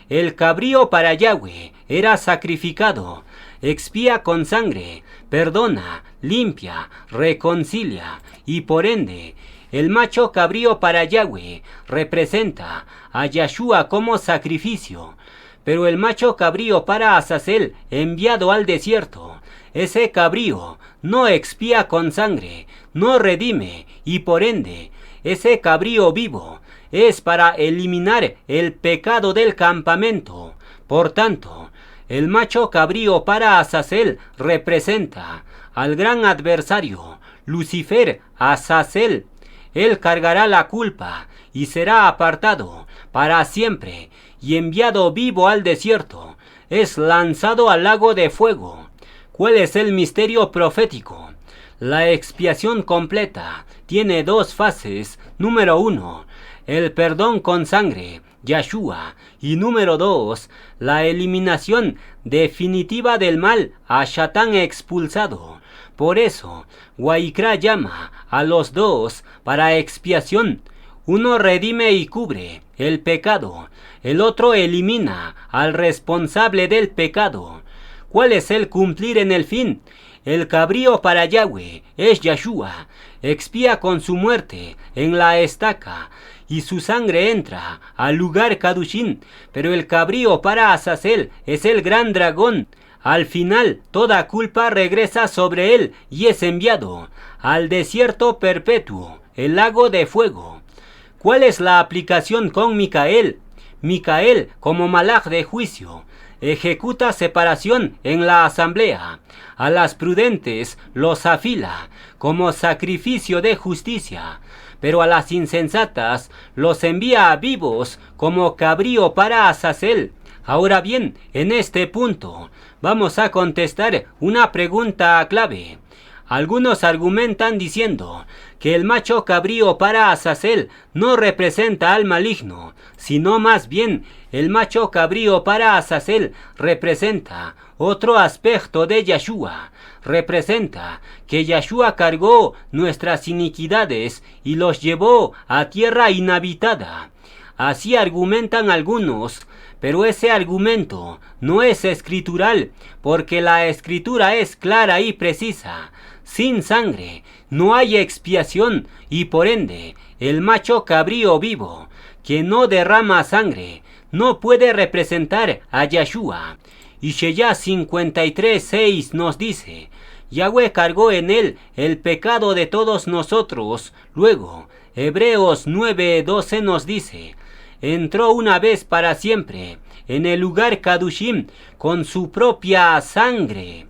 El cabrío para Yahweh era sacrificado, expía con sangre, perdona, limpia, reconcilia, y por ende, el macho cabrío para Yahweh representa a Yahshua como sacrificio. Pero el macho cabrío para Azazel, enviado al desierto, ese cabrío no expía con sangre, no redime, y por ende, ese cabrío vivo es para eliminar el pecado del campamento. Por tanto, el macho cabrío para Azazel representa al gran adversario, Lucifer, Azazel. Él cargará la culpa y será apartado para siempre y enviado vivo al desierto. Es lanzado al lago de fuego. ¿Cuál es el misterio profético? La expiación completa tiene 2 fases. Número 1, el perdón con sangre, Yahshua. Y número 2, la eliminación definitiva del mal, a Satán expulsado. Por eso, Guaycra llama a los 2 para expiación. Uno redime y cubre el pecado, el otro elimina al responsable del pecado. ¿Cuál es el cumplir en el fin? El cabrío para Yahweh es Yahshua, expía con su muerte en la estaca, y su sangre entra al lugar Kadushin, pero el cabrío para Azazel es el gran dragón. Al final, toda culpa regresa sobre él y es enviado al desierto perpetuo, el lago de fuego. ¿Cuál es la aplicación con Micael? Micael, como malaj de juicio, ejecuta separación en la asamblea. A las prudentes los afila como sacrificio de justicia, pero a las insensatas los envía vivos como cabrío para Azazel. Ahora bien, en este punto vamos a contestar una pregunta clave. Algunos argumentan diciendo que el macho cabrío para Azazel no representa al maligno, sino más bien el macho cabrío para Azazel representa otro aspecto de Yeshua. Representa que Yeshua cargó nuestras iniquidades y los llevó a tierra inhabitada. Así argumentan algunos, pero ese argumento no es escritural, porque la escritura es clara y precisa. Sin sangre no hay expiación, y por ende el macho cabrío vivo, que no derrama sangre, no puede representar a Yeshua. Isaías 53:6 nos dice: Yahweh cargó en él el pecado de todos nosotros. Luego, Hebreos 9:12 nos dice: entró una vez para siempre en el lugar Kadushim con su propia sangre.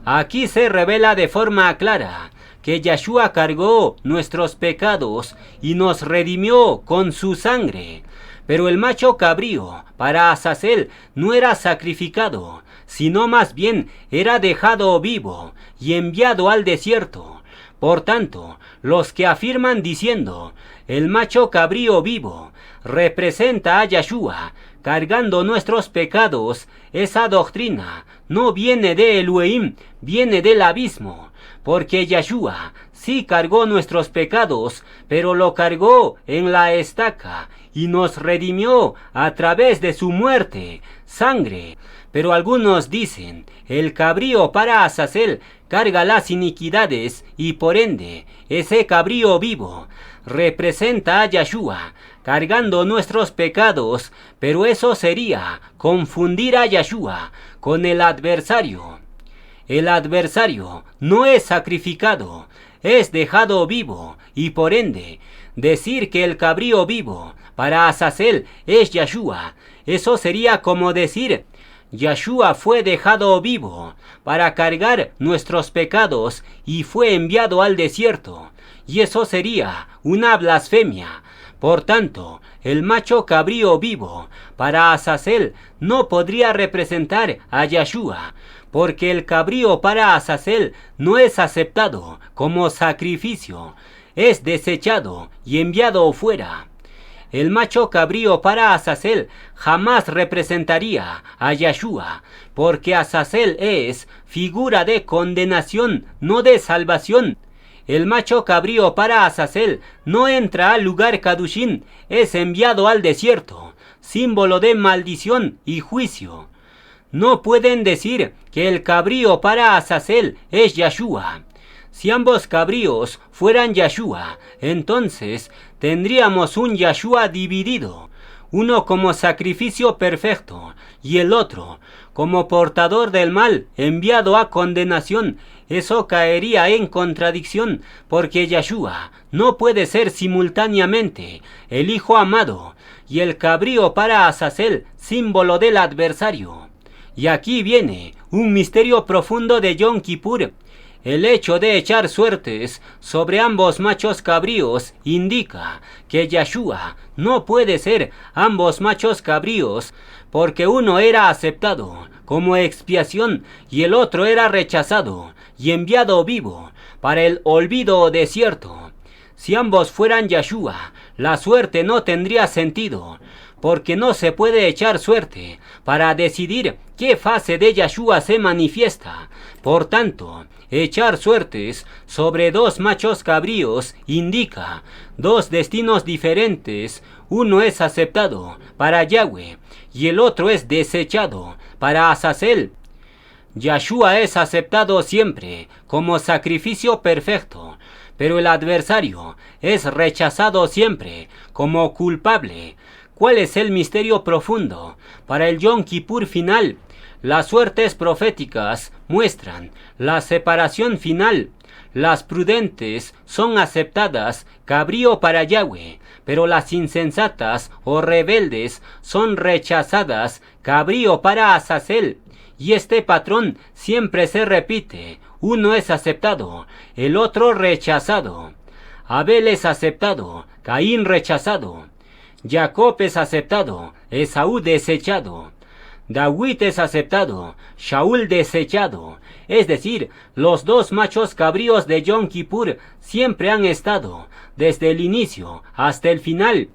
Aquí se revela de forma clara que Yeshua cargó nuestros pecados y nos redimió con su sangre. Pero el macho cabrío para Azazel no era sacrificado, sino más bien era dejado vivo y enviado al desierto. Por tanto, los que afirman diciendo el macho cabrío vivo representa a Yeshua cargando nuestros pecados, esa doctrina no viene de Elohim, viene del abismo, porque Yeshua sí cargó nuestros pecados, pero lo cargó en la estaca y nos redimió a través de su muerte, sangre. Pero algunos dicen, el cabrío para Azazel carga las iniquidades y por ende ese cabrío vivo representa a Yeshua cargando nuestros pecados, pero eso sería confundir a Yeshua con el adversario. El adversario no es sacrificado, es dejado vivo, y por ende, decir que el cabrío vivo para Azazel es Yeshua, eso sería como decir: Yeshua fue dejado vivo para cargar nuestros pecados y fue enviado al desierto, y eso sería una blasfemia. Por tanto, el macho cabrío vivo para Azazel no podría representar a Yeshua, porque el cabrío para Azazel no es aceptado como sacrificio, es desechado y enviado fuera. El macho cabrío para Azazel jamás representaría a Yeshua, porque Azazel es figura de condenación, no de salvación. El macho cabrío para Azazel no entra al lugar Kadushim, es enviado al desierto, símbolo de maldición y juicio. No pueden decir que el cabrío para Azazel es Yeshua. Si ambos cabríos fueran Yeshua, entonces tendríamos un Yeshua dividido, uno como sacrificio perfecto y el otro como portador del mal enviado a condenación. Eso caería en contradicción, porque Yeshua no puede ser simultáneamente el Hijo amado y el cabrío para Azazel, símbolo del adversario. Y aquí viene un misterio profundo de Yom Kippur. El hecho de echar suertes sobre ambos machos cabríos indica que Yeshua no puede ser ambos machos cabríos, porque uno era aceptado como expiación y el otro era rechazado y enviado vivo para el olvido desierto. Si ambos fueran Yeshua, la suerte no tendría sentido, porque no se puede echar suerte para decidir qué fase de Yeshua se manifiesta. Por tanto, echar suertes sobre dos machos cabríos indica dos destinos diferentes. Uno es aceptado para Yahweh y el otro es desechado para Azazel. Yeshua es aceptado siempre como sacrificio perfecto, pero el adversario es rechazado siempre como culpable. ¿Cuál es el misterio profundo para el Yom Kippur final? Las suertes proféticas muestran la separación final. Las prudentes son aceptadas, cabrío para Yahweh, pero las insensatas o rebeldes son rechazadas, cabrío para Azazel. Y este patrón siempre se repite, uno es aceptado, el otro rechazado. Abel es aceptado, Caín rechazado. Jacob es aceptado, Esaú desechado. David es aceptado, Shaul desechado. Es decir, los dos machos cabríos de Yom Kippur siempre han estado, desde el inicio hasta el final.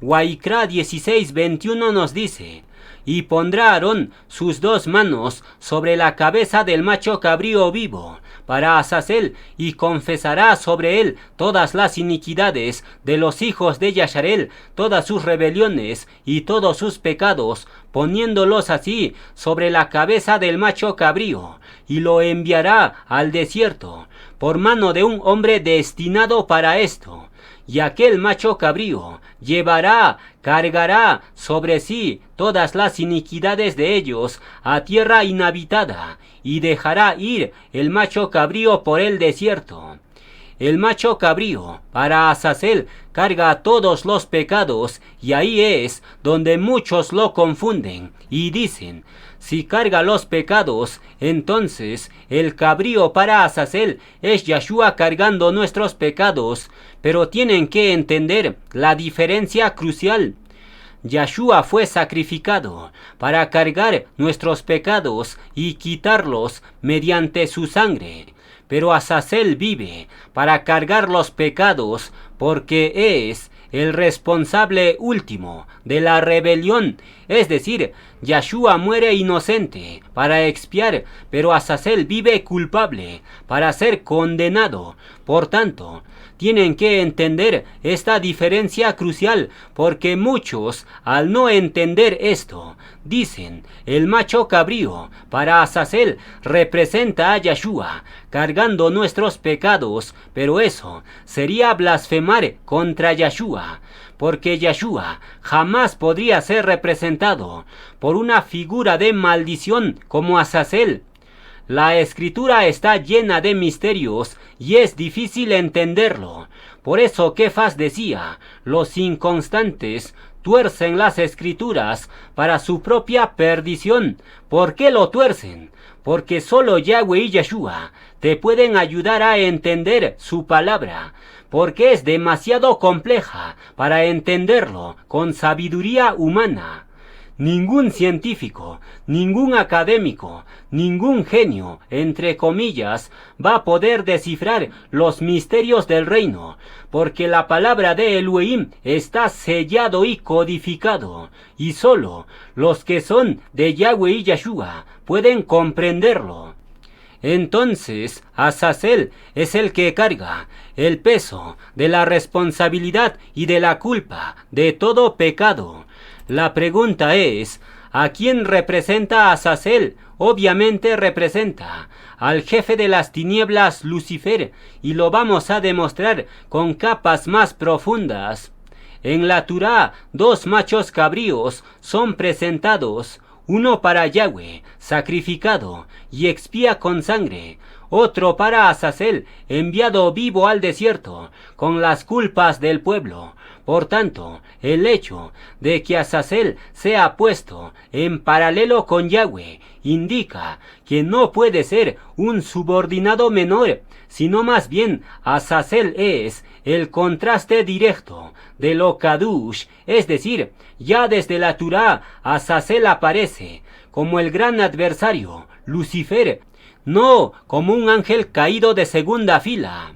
Waikra 16:21 nos dice: y pondrá Aarón sus dos manos sobre la cabeza del macho cabrío vivo, para Azazel, y confesará sobre él todas las iniquidades de los hijos de Yasharel, todas sus rebeliones y todos sus pecados, poniéndolos así sobre la cabeza del macho cabrío, y lo enviará al desierto, por mano de un hombre destinado para esto. Y aquel macho cabrío cargará sobre sí todas las iniquidades de ellos a tierra inhabitada, y dejará ir el macho cabrío por el desierto. El macho cabrío para Azazel carga todos los pecados, y ahí es donde muchos lo confunden y dicen: si carga los pecados, entonces el cabrío para Azazel es Yahshua cargando nuestros pecados. Pero tienen que entender la diferencia crucial. Yahshua fue sacrificado para cargar nuestros pecados y quitarlos mediante su sangre. Pero Azazel vive para cargar los pecados, porque es el responsable último de la rebelión. Es decir, Yahshua muere inocente para expiar, pero Azazel vive culpable para ser condenado. Por tanto, tienen que entender esta diferencia crucial, porque muchos, al no entender esto, dicen: el macho cabrío para Azazel representa a Yahshua cargando nuestros pecados, pero eso sería blasfemar contra Yahshua, porque Yahshua jamás podría ser representado por una figura de maldición como Azazel. La escritura está llena de misterios y es difícil entenderlo. Por eso Kefas decía: los inconstantes tuercen las escrituras para su propia perdición. ¿Por qué lo tuercen? Porque solo Yahweh y Yahshua te pueden ayudar a entender su palabra, porque es demasiado compleja para entenderlo con sabiduría humana. Ningún científico, ningún académico, ningún genio, entre comillas, va a poder descifrar los misterios del reino, porque la palabra de Elohim está sellado y codificado, y solo los que son de Yahweh y Yahshua pueden comprenderlo. Entonces, Azazel es el que carga el peso de la responsabilidad y de la culpa de todo pecado. La pregunta es: ¿a quién representa Azazel? Obviamente representa al jefe de las tinieblas, Lucifer, y lo vamos a demostrar con capas más profundas. En la Torá, dos machos cabríos son presentados, uno para Yahweh, sacrificado y expía con sangre, otro para Azazel, enviado vivo al desierto, con las culpas del pueblo. Por tanto, el hecho de que Azazel sea puesto en paralelo con Yahweh indica que no puede ser un subordinado menor, sino más bien Azazel es el contraste directo de lo Kadush, es decir, ya desde la Torá Azazel aparece como el gran adversario, Lucifer, no como un ángel caído de segunda fila.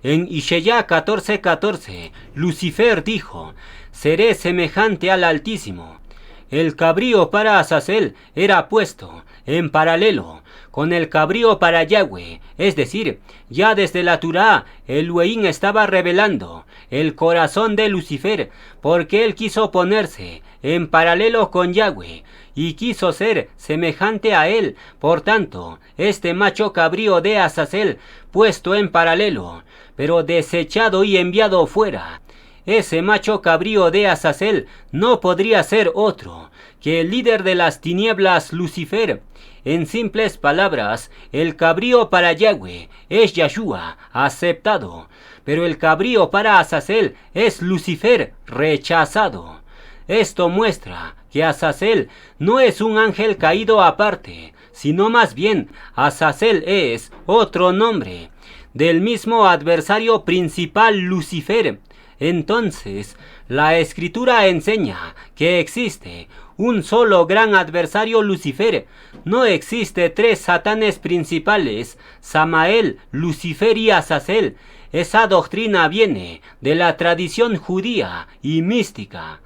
En Ishaya 14:14, Lucifer dijo: seré semejante al Altísimo. El cabrío para Azazel era puesto en paralelo con el cabrío para Yahweh, es decir, ya desde la Torá Elohim estaba revelando el corazón de Lucifer, porque él quiso ponerse en paralelo con Yahweh y quiso ser semejante a él. Por tanto, este macho cabrío de Azazel, puesto en paralelo, pero desechado y enviado fuera, ese macho cabrío de Azazel no podría ser otro que el líder de las tinieblas, Lucifer, en simples palabras, el cabrío para Yahweh es Yahshua, aceptado, pero el cabrío para Azazel es Lucifer, rechazado. Esto muestra que Azazel no es un ángel caído aparte, sino más bien Azazel es otro nombre del mismo adversario principal, Lucifer. Entonces, la Escritura enseña que existe un solo gran adversario, Lucifer. No existe tres satanes principales, Samael, Lucifer y Azazel. Esa doctrina viene de la tradición judía y mística.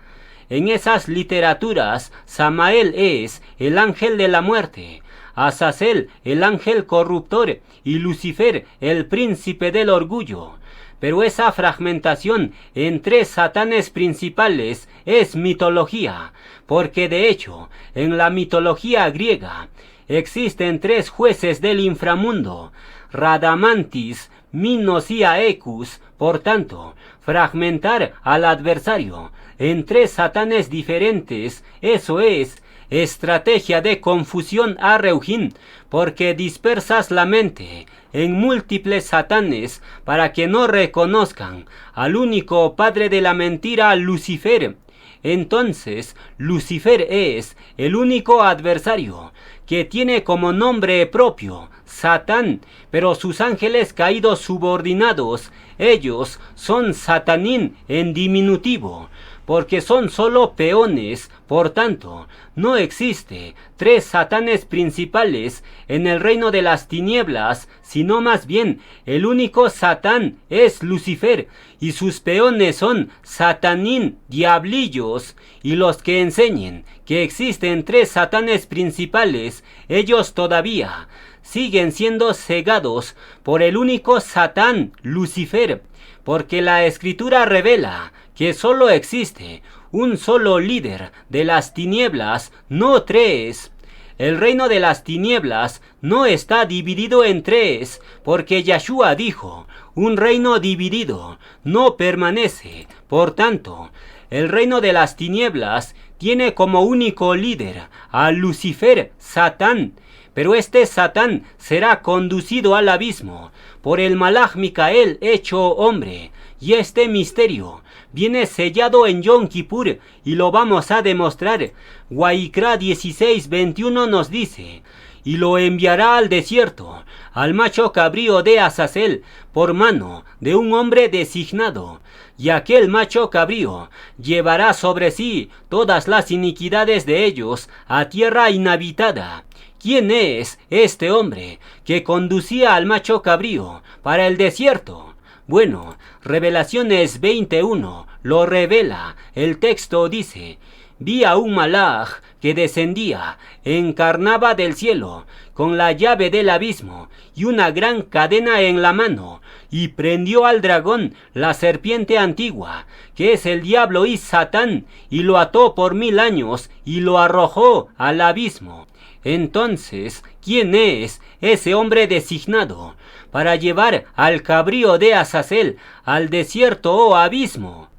En esas literaturas, Samael es el ángel de la muerte, Azazel el ángel corruptor y Lucifer el príncipe del orgullo. Pero esa fragmentación en tres satanes principales es mitología, porque de hecho, en la mitología griega existen tres jueces del inframundo, Radamantis, Minos y Aecus. Por tanto, fragmentar al adversario en tres satanes diferentes, eso es estrategia de confusión a Reujín, porque dispersas la mente en múltiples satanes para que no reconozcan al único padre de la mentira, Lucifer. Entonces, Lucifer es el único adversario que tiene como nombre propio Satán, pero sus ángeles caídos subordinados, ellos son Satanín en diminutivo, porque son solo peones. Por tanto, no existe tres satanes principales en el reino de las tinieblas, sino más bien el único Satán es Lucifer, y sus peones son Satanín, diablillos, y los que enseñen que existen tres satanes principales, ellos todavía siguen siendo cegados por el único Satán, Lucifer, porque la Escritura revela que solo existe un solo líder de las tinieblas, no tres. El reino de las tinieblas no está dividido en tres, porque Yahshua dijo, un reino dividido no permanece. Por tanto, el reino de las tinieblas tiene como único líder a Lucifer, Satán, pero este Satán será conducido al abismo por el Malaj Micael hecho hombre, y este misterio viene sellado en Yom Kippur y lo vamos a demostrar. Waikra 16:21 nos dice, y lo enviará al desierto, al macho cabrío de Azazel, por mano de un hombre designado, y aquel macho cabrío llevará sobre sí todas las iniquidades de ellos a tierra inhabitada. ¿Quién es este hombre que conducía al macho cabrío para el desierto? Bueno, Revelaciones 21 lo revela. El texto dice, vi a un malaj que descendía, encarnaba del cielo, con la llave del abismo y una gran cadena en la mano, y prendió al dragón, la serpiente antigua, que es el diablo y Satán, y lo ató por 1000 años, y lo arrojó al abismo. Entonces, ¿quién es ese hombre designado para llevar al cabrío de Azazel al desierto o abismo?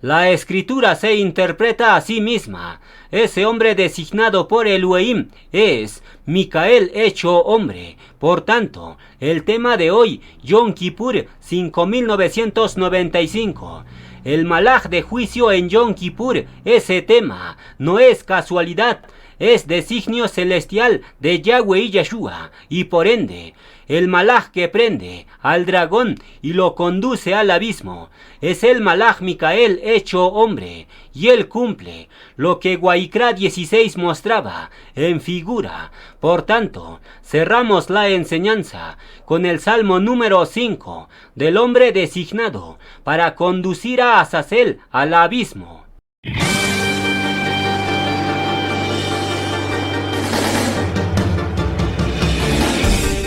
La Escritura se interpreta a sí misma. Ese hombre designado por Elohim es Micael hecho hombre. Por tanto, el tema de hoy, Yom Kippur 5995. El malaj de juicio en Yom Kippur, ese tema no es casualidad, es designio celestial de Yahweh y Yahshua, y por ende, el malaj que prende al dragón y lo conduce al abismo, es el malaj Micael hecho hombre, y él cumple lo que Waikra 16 mostraba en figura. Por tanto, cerramos la enseñanza con el Salmo número 5 del hombre designado para conducir a Azazel al abismo.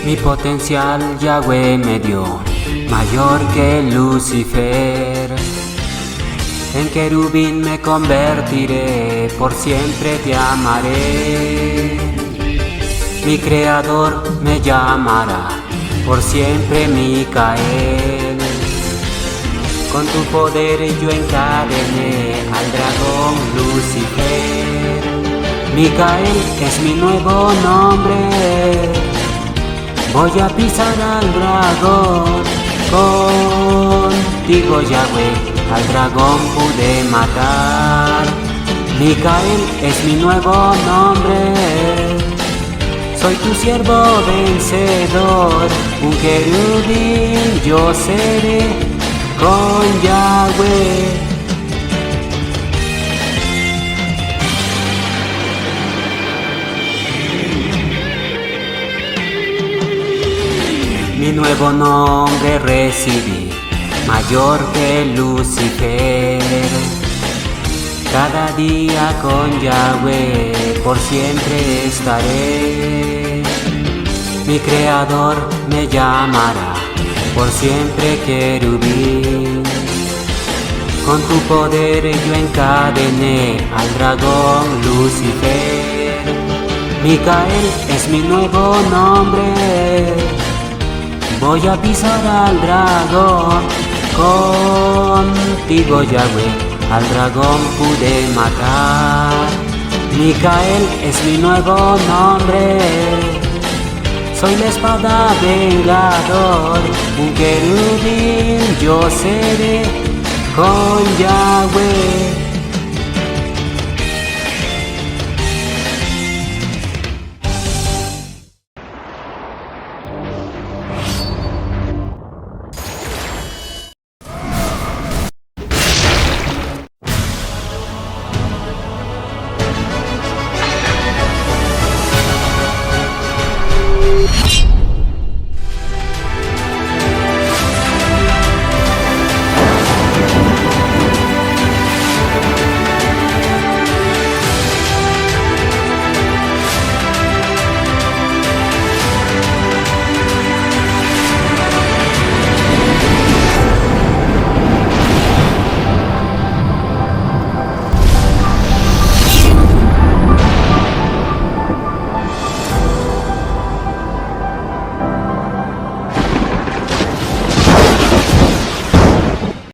Mi potencial Yahweh me dio, mayor que Lucifer. En querubín me convertiré, por siempre te amaré. Mi creador me llamará, por siempre Micael. Con tu poder yo encadené al dragón Lucifer. Micael es mi nuevo nombre. Voy a pisar al dragón. Contigo, Yahweh, al dragón pude matar. Micael es mi nuevo nombre. Soy tu siervo vencedor, un querubín yo seré con Yahweh. Mi nuevo nombre recibí, mayor que Lucifer. Cada día con Yahweh por siempre estaré. Mi creador me llamará por siempre querubín. Con tu poder yo encadené al dragón Lucifer. Micael es mi nuevo nombre. Voy a pisar al dragón. Contigo, Yahweh, al dragón pude matar. Micael es mi nuevo nombre. Soy la espada vengador, un querubín yo seré con Yahweh.